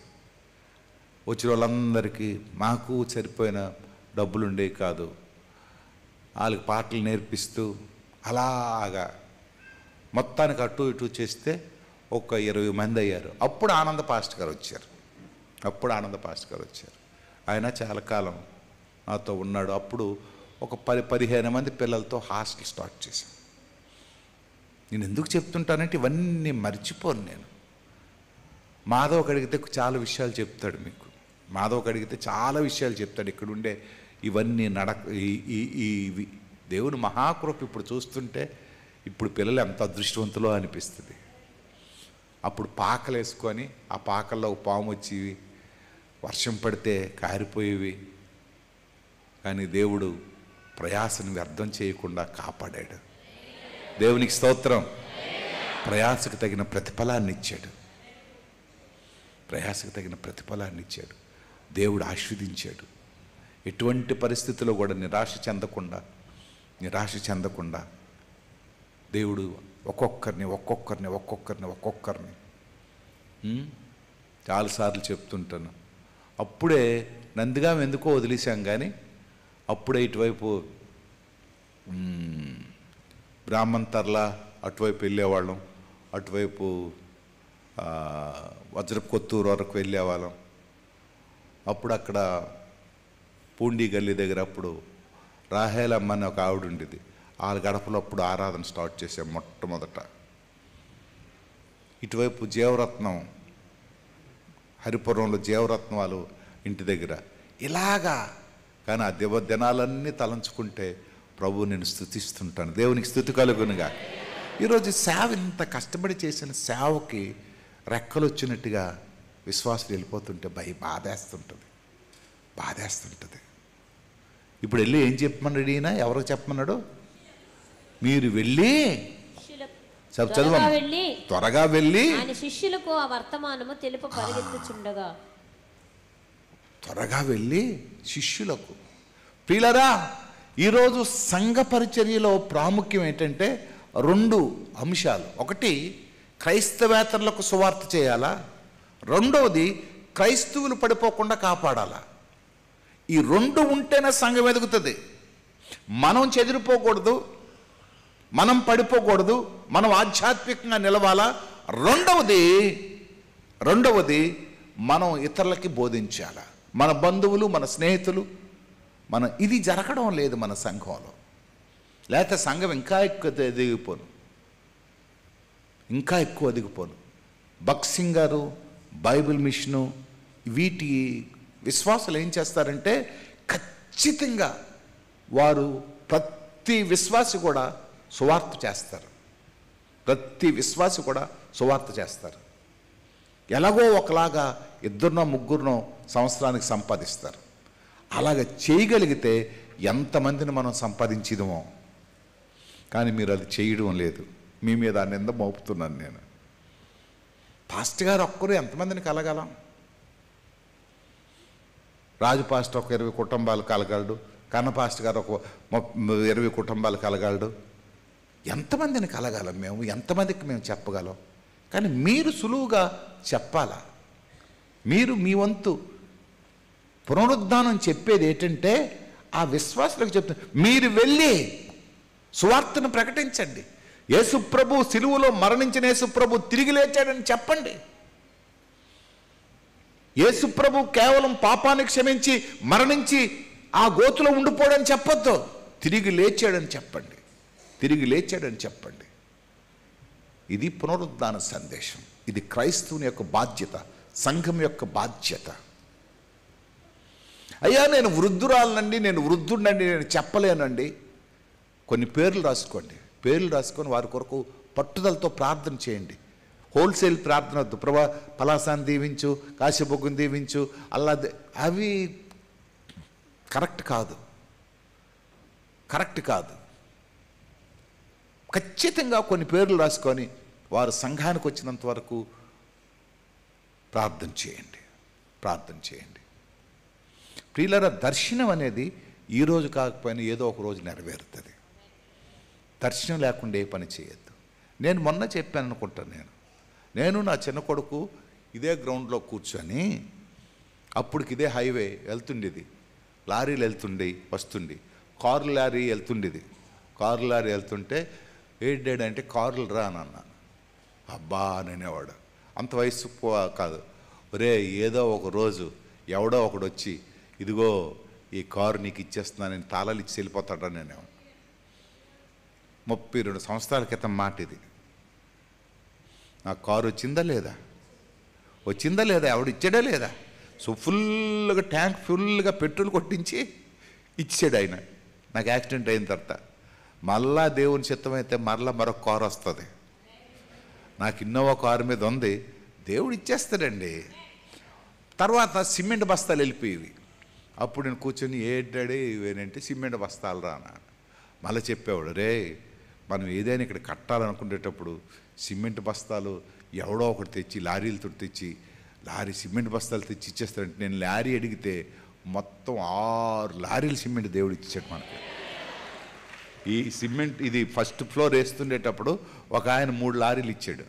వచ్చిన వాళ్ళందరికీ మాకు సరిపోయిన డబ్బులు ఉండేవి కాదు. వాళ్ళకి పాటలు నేర్పిస్తూ అలాగా మొత్తానికి అటు ఇటు చేస్తే ఒక 20 మంది అయ్యారు. అప్పుడు ఆనంద పాస్టర్ గారు వచ్చారు. ఆయన చాలా కాలం నాతో ఉన్నాడు. అప్పుడు ఒక 10-15 మంది పిల్లలతో హాస్టల్ స్టార్ట్ చేశాను. నేను ఎందుకు చెప్తుంటానంటే ఇవన్నీ మర్చిపోను నేను. మాధవ్ అడిగితే చాలా విషయాలు చెప్తాడు మీకు. ఇక్కడుండే ఇవన్నీ ఇవి దేవుని మహాకృప ఇప్పుడు చూస్తుంటే ఇప్పుడు పిల్లలు ఎంత అదృష్టవంతులో అనిపిస్తుంది. అప్పుడు పాకలు వేసుకొని ఆ పాకల్లో పాము వచ్చి వర్షం పడితే కారిపోయేవి. కానీ దేవుడు ప్రయాసను వ్యర్థం చేయకుండా కాపాడాడు. దేవునికి స్తోత్రం. ప్రయాసకు తగిన ప్రతిఫలాన్ని ఇచ్చాడు. దేవుడు ఆశీర్వదించాడు. ఎటువంటి పరిస్థితుల్లో కూడా నిరాశ చెందకుండా దేవుడు ఒక్కొక్కరిని చాలాసార్లు చెప్తుంటాను. అప్పుడే నందిగాం ఎందుకో వదిలేశాం, కానీ అప్పుడే ఇటువైపు బ్రాహ్మణతర్లా అటువైపు వెళ్ళేవాళ్ళం. అటువైపు వజ్రపు కొత్తూరు వరకు వెళ్ళేవాళ్ళం. అప్పుడు అక్కడ పూండి గల్లీ దగ్గర అప్పుడు రాహేలమ్మ అని ఒక ఆవిడ ఉండేది. వాళ్ళ గడపలో అప్పుడు ఆరాధన స్టార్ట్ చేసాం మొట్టమొదట. ఇటువైపు జీవరత్నం, హరిపురంలో జీవరత్నం వాళ్ళు ఇంటి దగ్గర ఇలాగా. కానీ ఆ దినాలన్నీ తలంచుకుంటే ప్రభు నేను స్తుతిస్తుంటాను. దేవునికి స్తుతి కలుగునుగా. ఈరోజు సేవ, ఇంత కష్టపడి చేసిన సేవకి రెక్కలు వచ్చినట్టుగా విశ్వాసులు వెళ్ళిపోతుంటే బాధేస్తుంటుంది. ఇప్పుడు వెళ్ళి ఏం చెప్పమన్నాడు ఈయన? ఎవరికి చెప్పమన్నాడు? మీరు వెళ్ళి త్వరగా వెళ్ళి ఆయన శిష్యులకు ఆ వర్తమానము తెలుప పరిగెత్తుచుండగా. త్వరగా వెళ్ళి శిష్యులకు. ప్రియులారా, ఈరోజు సంఘ పరిచర్యలో ప్రాముఖ్యం ఏంటంటే 2 అంశాలు. ఒకటి, క్రైస్తవేతరులకు సువార్త చేయాలా. రెండవది, క్రైస్తవులు పడిపోకుండా కాపాడాలా. ఈ 2 ఉంటేనే సంఘం ఎదుగుతుంది. మనం చెదిరిపోకూడదు, మనం పడిపోకూడదు, మనం ఆధ్యాత్మికంగా నిలవాలా. రెండవది మనం ఇతరులకి బోధించాలా. మన బంధువులు, మన స్నేహితులు, ఇది జరగడం లేదు మన సంఘంలో. లేకపోతే సంఘం ఇంకా ఎక్కువ ఎదిగిపోను. బక్సింగ్ గారు, బైబిల్ మిషను, వీటి విశ్వాసులు ఏం చేస్తారంటే ఖచ్చితంగా వారు ప్రతి విశ్వాసి కూడా సువార్త చేస్తారు. ఎలాగో ఒకలాగా 2-3 సంవత్సరానికి సంపాదిస్తారు. అలాగ చేయగలిగితే ఎంతమందిని మనం సంపాదించిదమో. కానీ మీరు అది చేయడం లేదు. మీ మీద ఆ నింద మోపుతున్నాను నేను. పాస్టర్ గారు ఒక్కరు ఎంతమందిని కలగలం? రాజు పాస్టర్ ఒక 20 కుటుంబాలు కలగలడు. కన్న పాస్టర్ గారు ఒక 20 కుటుంబాలు కలగలడు. ఎంతమందిని కలగలం మేము? ఎంతమందికి మేము చెప్పగలం? కానీ మీరు సులువుగా చెప్పాలా. మీరు మీ వంతు పునరుద్ధానం చెప్పేది ఏంటంటే ఆ విశ్వాసులకు చెప్తున్నారు, మీరు వెళ్ళి సువార్తను ప్రకటించండి. యేసుప్రభు సిలువలో మరణించిన యేసుప్రభు తిరిగి లేచాడని చెప్పండి. యేసుప్రభు కేవలం పాపాన్ని క్షమించి మరణించి ఆ గోతులో ఉండిపోవడని చెప్పొద్దు. తిరిగి లేచాడని చెప్పండి. ఇది పునరుద్ధాన సందేశం. ఇది క్రైస్తవుని యొక్క బాధ్యత, సంఘం యొక్క బాధ్యత. అయ్యా నేను వృద్ధురాలనండి, నేను వృద్ధుడినండి, నేను చెప్పలేనండి. కొన్ని పేర్లు రాసుకోండి. పేర్లు రాసుకొని వారి కొరకు పట్టుదలతో ప్రార్థన చేయండి. హోల్సేల్ ప్రార్థన వద్దు. ప్రభా పలాసాన్ని దీవించు, కాశీబొగ్గుని దీవించు, అలా అవి కరెక్ట్ కాదు, కరెక్ట్ కాదు. ఖచ్చితంగా కొన్ని పేర్లు రాసుకొని వారు సంఘానికి వచ్చినంత వరకు ప్రార్థన చేయండి, ప్రార్థన చేయండి. ప్రియులారా, దర్శనం అనేది ఈరోజు కాకపోయినా ఏదో ఒక రోజు నెరవేరుతుంది. దర్శనం లేకుండా ఏ పని చేయొద్దు. నేను మొన్న చెప్పాను అనుకుంటాను, నేను నా చిన్న కొడుకు ఇదే గ్రౌండ్లో కూర్చొని, అప్పటికి ఇదే హైవే వెళ్తుండేది, లారీలు వెళ్తుండే వస్తుండే, కారు లారీ వెళ్తుండేది. కారు లారీ వెళ్తుంటే ఏంటి అంటే కారులు రా అని అన్నాను. అబ్బా అనేవాడు. అంత వయసు కాదు. ఒరే ఏదో ఒక రోజు ఎవడో ఒకడు వచ్చి ఇదిగో ఈ కారు నీకు ఇచ్చేస్తున్నాను, నేను తాళాలు ఇచ్చి వెళ్ళిపోతాడని అనేవాడు. 32 సంవత్సరాల క్రితం మాట ఇది. నా కారు వచ్చిందా లేదా, వచ్చిందా లేదా, ఎవడు ఇచ్చాడా లేదా? సో ఫుల్గా ట్యాంక్ ఫుల్గా పెట్రోల్ కొట్టించి ఇచ్చాడు ఆయన. నాకు యాక్సిడెంట్ అయిన తర్వాత మళ్ళా దేవుని చిత్తమైతే మరలా మరొక కారు వస్తుంది. నాకు ఇన్నోవా కారు మీద ఉంది, దేవుడు ఇచ్చేస్తాడండి. తర్వాత సిమెంట్ బస్తాలు వెళ్ళిపోయేవి. అప్పుడు నేను కూర్చొని ఏంటాడే ఇవేనంటే సిమెంట్ బస్తాలు రా అన్నాను. మళ్ళీ చెప్పేవాడు, రే మనం ఏదైనా ఇక్కడ కట్టాలనుకునేటప్పుడు సిమెంట్ బస్తాలు ఎవడో ఒకటి తెచ్చి లారీలతో తెచ్చి లారీ సిమెంట్ బస్తాలు తెచ్చి ఇచ్చేస్తాడంటే, నేను లారీ అడిగితే మొత్తం 6 లారీలు సిమెంట్ దేవుడు ఇచ్చాడు మనకి. ఈ సిమెంట్ ఇది ఫస్ట్ ఫ్లోర్ వేస్తుండేటప్పుడు ఒక ఆయన 3 లారీలు ఇచ్చాడు.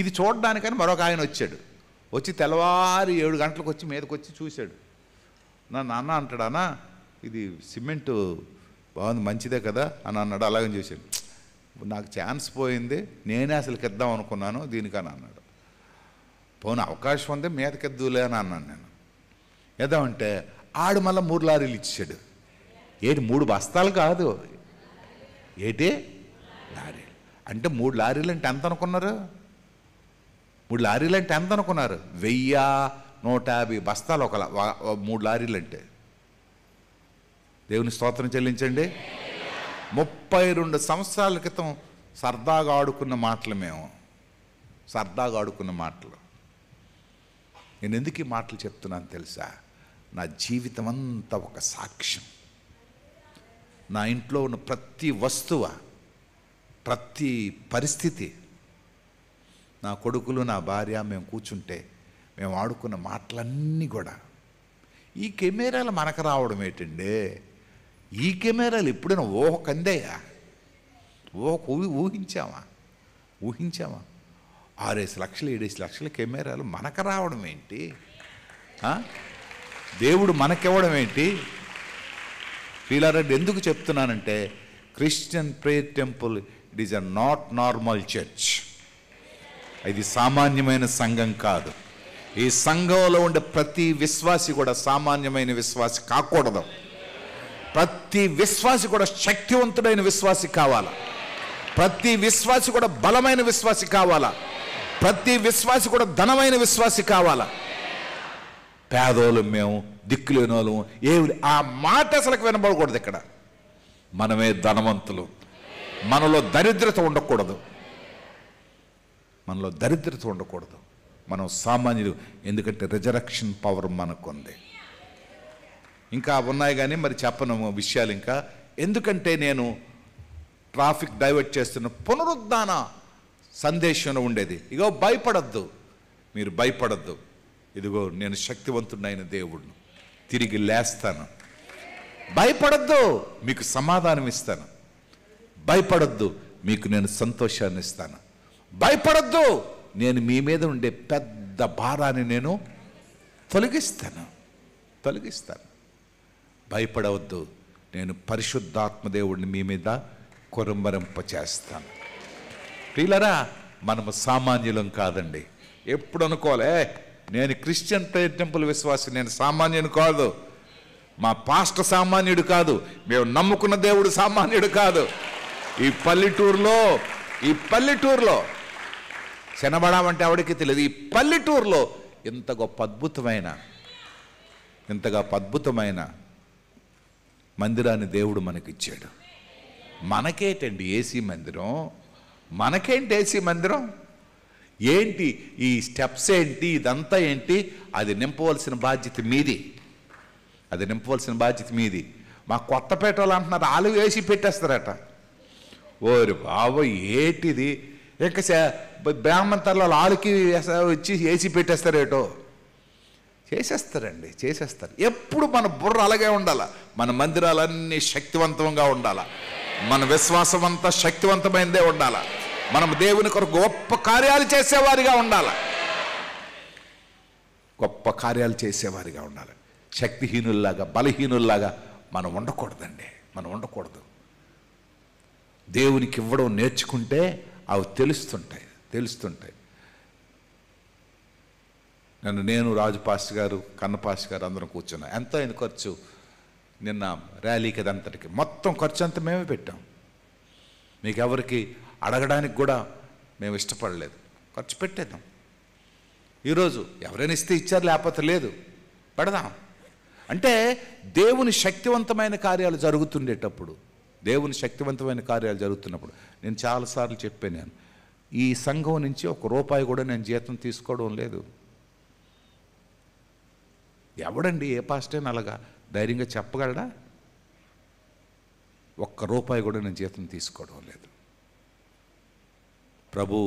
ఇది చూడడానికని మరొక ఆయన వచ్చాడు. వచ్చి తెల్లవారి 7 గంటలకు వచ్చి మీదకి వచ్చి చూశాడు. నా నాన్న అంటాడు, అన్నా ఇది సిమెంటు బాగుంది మంచిదే కదా అని అన్నాడు. అలాగని చూశాడు. నాకు ఛాన్స్ పోయింది, నేనే అసలుకి ఇద్దాం అనుకున్నాను దీనికని అన్నాడు. పోనీ అవకాశం ఉంది మీదకెద్దులే అని అన్నాను నేను. ఏదామంటే ఆడు మళ్ళీ 3 లారీలు ఇచ్చాడు. ఏంటి 3 బస్తాలు కాదు, ఏంటి లారీలు అంటే 3 లారీలు అంటే ఎంత అనుకున్నారు? 3 లారీలు అంటే ఎంత అనుకున్నారు? 1150 బస్తాలు ఒక 3 లారీలు అంటే. దేవుని స్తోత్రం చెల్లించండి. 32 సంవత్సరాల క్రితం సరదాగా ఆడుకున్న మాటలు మేము, సరదాగా ఆడుకున్న మాటలు. నేను ఎందుకు ఈ మాటలు చెప్తున్నాను తెలుసా? నా జీవితం అంతా ఒక సాక్ష్యం. నా ఇంట్లో ఉన్న ప్రతి వస్తువు, ప్రతి పరిస్థితి, నా కొడుకులు నా భార్య మేము కూర్చుంటే మేము ఆడుకున్న మాటలన్నీ కూడా. ఈ కెమెరాలు మనకు రావడం ఏంటండి? ఈ కెమెరాలు ఎప్పుడైనా ఊహ కందేయా? ఊహించామా? 6 లక్షలు 7 లక్షల కెమెరాలు మనకు రావడం ఏంటి? దేవుడు మనకివ్వడం ఏంటి? ఫీలారెడ్డి ఎందుకు చెప్తున్నానంటే, Christian prayer temple it is a not normal church. ఇది సామాన్యమైన సంఘం కాదు. ఈ సంఘంలో ఉండే ప్రతి విశ్వాసి కూడా సామాన్యమైన విశ్వాసి కాకూడదు. ప్రతి విశ్వాసి కూడా శక్తివంతుడైన విశ్వాసి కావాలా. ప్రతి విశ్వాసి కూడా బలమైన విశ్వాసి కావాలా. ప్రతి విశ్వాసి కూడా ధనమైన విశ్వాసి కావాలా. పేదోళ్ళు మేము, దిక్కులేని వాళ్ళము, ఆ మాట అసలు వినబడకూడదు. ఇక్కడ మనమే ధనవంతులు. మనలో దరిద్రత ఉండకూడదు. మనలో దరిద్రత ఉండకూడదు. మనం సామాన్యులు. ఎందుకంటే రిజరక్షన్ పవర్ మనకుంది. ఇంకా ఉన్నాయి కానీ మరి చెప్పను విషయాలు ఇంకా. ఎందుకంటే నేను ట్రాఫిక్ డైవర్ట్ చేస్తున్న పునరుద్ధాన సందేశంలో ఉండేది. ఇగో భయపడద్దు, మీరు భయపడద్దు. ఇదిగో నేను శక్తివంతుడైన దేవుడిని, తిరిగి లేస్తాను. భయపడద్దు, మీకు సమాధానం ఇస్తాను. భయపడద్దు, మీకు నేను సంతోషాన్ని ఇస్తాను. భయపడద్దు, నేను మీ మీద ఉండే పెద్ద భారాన్ని నేను తొలగిస్తాను. భయపడవద్దు, నేను పరిశుద్ధాత్మ దేవుడిని మీ మీద కురంబరింపచేస్తాను. ప్రియులారా, మనము సామాన్యులం కాదండి. ఎప్పుడు అనుకోలే నేను క్రిస్టియన్ ప్రేయర్ టెంపుల్ విశ్వాసి, నేను సామాన్యుడు కాదు, మా పాస్టర్ సామాన్యుడు కాదు, మేము నమ్ముకున్న దేవుడు సామాన్యుడు కాదు. ఈ పల్లెటూరులో శనబడమంటే ఎవడికి తెలియదు. ఈ పల్లెటూరులో ఇంత గొప్ప అద్భుతమైన ఇంతగా అద్భుతమైన మందిరాన్ని దేవుడు మనకిచ్చాడు. మనకేంటండి ఏసీ మందిరం? మనకేంటి ఏసీ మందిరం? ఏంటి ఈ స్టెప్స్ ఏంటి, ఇదంతా ఏంటి? అది నింపవలసిన బాధ్యత మీది. అది నింపవలసిన బాధ్యత మీది. మా కొత్తపేట వాళ్ళు అంటున్నారు ఆలు వేసి పెట్టేస్తారట. ఓరి బాబు ఏంటిది? ఇంకా బ్రాహ్మణ తరలో ఆలుకి వచ్చి వేసి పెట్టేస్తారేటో. చేసేస్తారండి, చేసేస్తారు. ఎప్పుడు మన బుర్ర అలాగే ఉండాల. మన మందిరాలన్నీ శక్తివంతంగా ఉండాల. మన విశ్వాసం అంతా శక్తివంతమైనదే ఉండాల. మనం దేవుని కొరకు గొప్ప కార్యాలు చేసేవారిగా ఉండాలి. గొప్ప కార్యాలు చేసేవారిగా ఉండాలి. శక్తిహీనుల్లాగా బలహీనుల్లాగా మనం ఉండకూడదండి. మనం ఉండకూడదు. దేవునికి ఇవ్వడం నేర్చుకుంటే అవి తెలుస్తుంటాయి. నేను రాజు పాస్టర్ గారు, కన్న పాస్టర్ గారు అందరం కూర్చున్నా. ఎంత అయింది ఖర్చు? నిన్న ర్యాలీకి అదంతటికి మొత్తం ఖర్చు అంతా మేమే పెట్టాం. మీకు ఎవరికి అడగడానికి కూడా మేము ఇష్టపడలేదు. ఖర్చు పెట్టేద్దాం. ఈరోజు ఎవరైనా ఇస్తే ఇచ్చారు, లేకపోతే లేదు, పెడదాం. అంటే దేవుని శక్తివంతమైన కార్యాలు జరుగుతుండేటప్పుడు, దేవుని శక్తివంతమైన కార్యాలు జరుగుతున్నప్పుడు నేను చాలాసార్లు చెప్పాను, నేను ఈ సంఘం నుంచి ₹1 కూడా నేను జీతం తీసుకోవడం లేదు. ఎవడండి ఏ పాస్టర్ అలాగా ధైర్యంగా చెప్పగలడా? ₹1 కూడా నేను జీతం తీసుకోవడం లేదు. ప్రభు,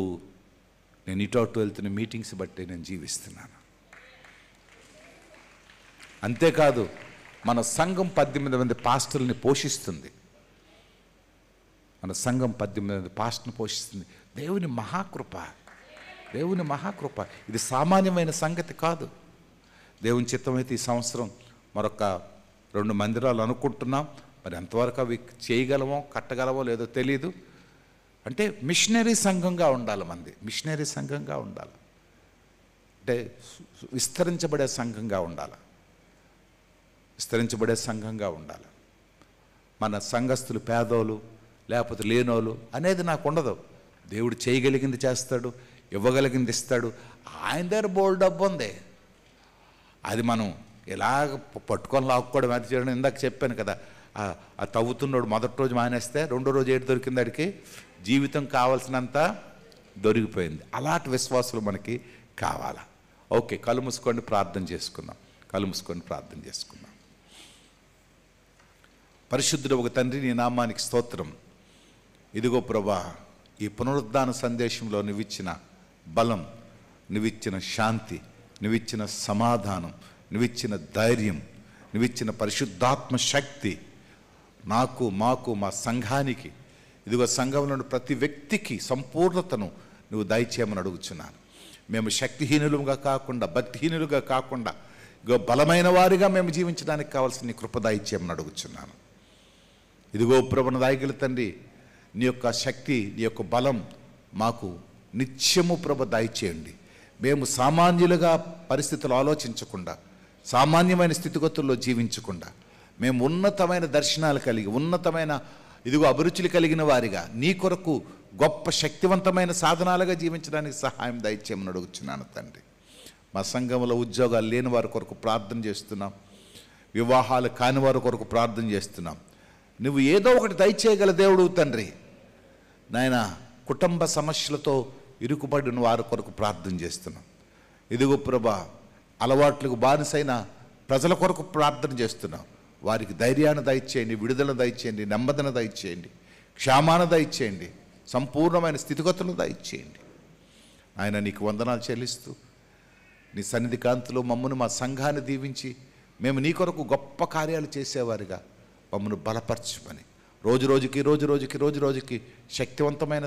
నేను ఇటు అటు వెళ్తున్న మీటింగ్స్ బట్టి నేను జీవిస్తున్నాను. అంతేకాదు మన సంఘం 18 మంది పాస్టర్ని పోషిస్తుంది. మన సంఘం 18 మంది పాస్టర్ని పోషిస్తుంది. దేవుని మహాకృప, దేవుని మహాకృప. ఇది సామాన్యమైన సంగతి కాదు. దేవుని చిత్తమైతే ఈ సంవత్సరం మరొక 2 మందిరాలు అనుకుంటున్నాం. మరి ఎంతవరకు అవి చేయగలమో కట్టగలమో లేదో తెలీదు. అంటే మిషనరీ సంఘంగా ఉండాలి. మిషనరీ సంఘంగా ఉండాలి. అంటే విస్తరించబడే సంఘంగా ఉండాలి. విస్తరించబడే సంఘంగా ఉండాలి. మన సంఘస్థులు పేదోళ్ళు లేకపోతే లేనోళ్ళు అనేది నాకు ఉండదు. దేవుడు చేయగలిగింది చేస్తాడు, ఇవ్వగలిగింది ఇస్తాడు. ఆయన దగ్గర బోల్డ్ డబ్బు ఉంది. అది మనం ఇలాగ పట్టుకొని లాక్కోవడం, అది చేయడం. ఇందాక చెప్పాను కదా, ఆ తవ్వుతున్నాడు మొదటి రోజు మానేస్తే రెండో రోజు ఏడు దొరికింది, అడికి జీవితం కావాల్సినంత దొరికిపోయింది. అలాంటి విశ్వాసులు మనకి కావాలా? ఓకే, కళ్ళు మూసుకోండి, ప్రార్థన చేసుకుందాం. కళ్ళు మూసుకొని ప్రార్థన చేసుకుందాం. పరిశుద్ధుడు ఒక తండ్రి, నీ నామానికి స్తోత్రం. ఇదిగో ప్రభా, ఈ పునరుద్ధాన సందేశంలో నువ్విచ్చిన బలం, నువ్విచ్చిన శాంతి, నువ్విచ్చిన సమాధానం, నువ్విచ్చిన ధైర్యం, నువ్విచ్చిన పరిశుద్ధాత్మ శక్తి నాకు, మాకు, మా సంఘానికి, ఇదిగో సంఘంలో ప్రతి వ్యక్తికి సంపూర్ణతను నువ్వు దయచేయమని అడుగుచున్నాను. మేము శక్తిహీనులుగా కాకుండా, భక్తిహీనులుగా కాకుండా, ఇదిగో బలమైన వారిగా మేము జీవించడానికి కావాల్సిన నీ కృప దయచేయమని అడుగుచున్నాను. ఇదిగో ప్రభువున దయగల తండ్రి, నీ యొక్క శక్తి, నీ యొక్క బలం మాకు నిత్యము ప్రభు దయచేయండి. మేము సామాన్యులుగా పరిస్థితులు ఆలోచించకుండా, సామాన్యమైన స్థితిగతుల్లో జీవించకుండా, మేము ఉన్నతమైన దర్శనాలు కలిగి, ఉన్నతమైన ఇదిగో అభిరుచులు కలిగిన వారిగా, నీ కొరకు గొప్ప శక్తివంతమైన సాధనాలుగా జీవించడానికి సహాయం దయచేయమని అడుగుచున్నాను తండ్రి. మా సంఘంలో ఉద్యోగాలు లేని వారి కొరకు ప్రార్థన చేస్తున్నాం. వివాహాలు కాని వారి కొరకు ప్రార్థన చేస్తున్నాం. నువ్వు ఏదో ఒకటి దయచేయగల దేవుడు తండ్రి. నాయన, కుటుంబ సమస్యలతో ఇరుకుపడిన వారి కొరకు ప్రార్థన చేస్తున్నాం. ఇదిగో ప్రభా, అలవాట్లకు బానిసైన ప్రజల కొరకు ప్రార్థన చేస్తున్నాం. వారికి ధైర్యాన్ని దయచేయండి, విడుదల దయచేయండి, నెమ్మదిన దయచేయండి, క్షేమాన్ని దయచేయండి, సంపూర్ణమైన స్థితిగతులను దయచేయండి. ఆయన నీకు వందనాలు చెల్లిస్తూ, నీ సన్నిధి కాంతిలో మమ్మను, మా సంఘాన్ని దీవించి, మేము నీ కొరకు గొప్ప కార్యాలు చేసేవారిగా మమ్మను బలపరచమని, రోజు రోజుకి శక్తివంతమైన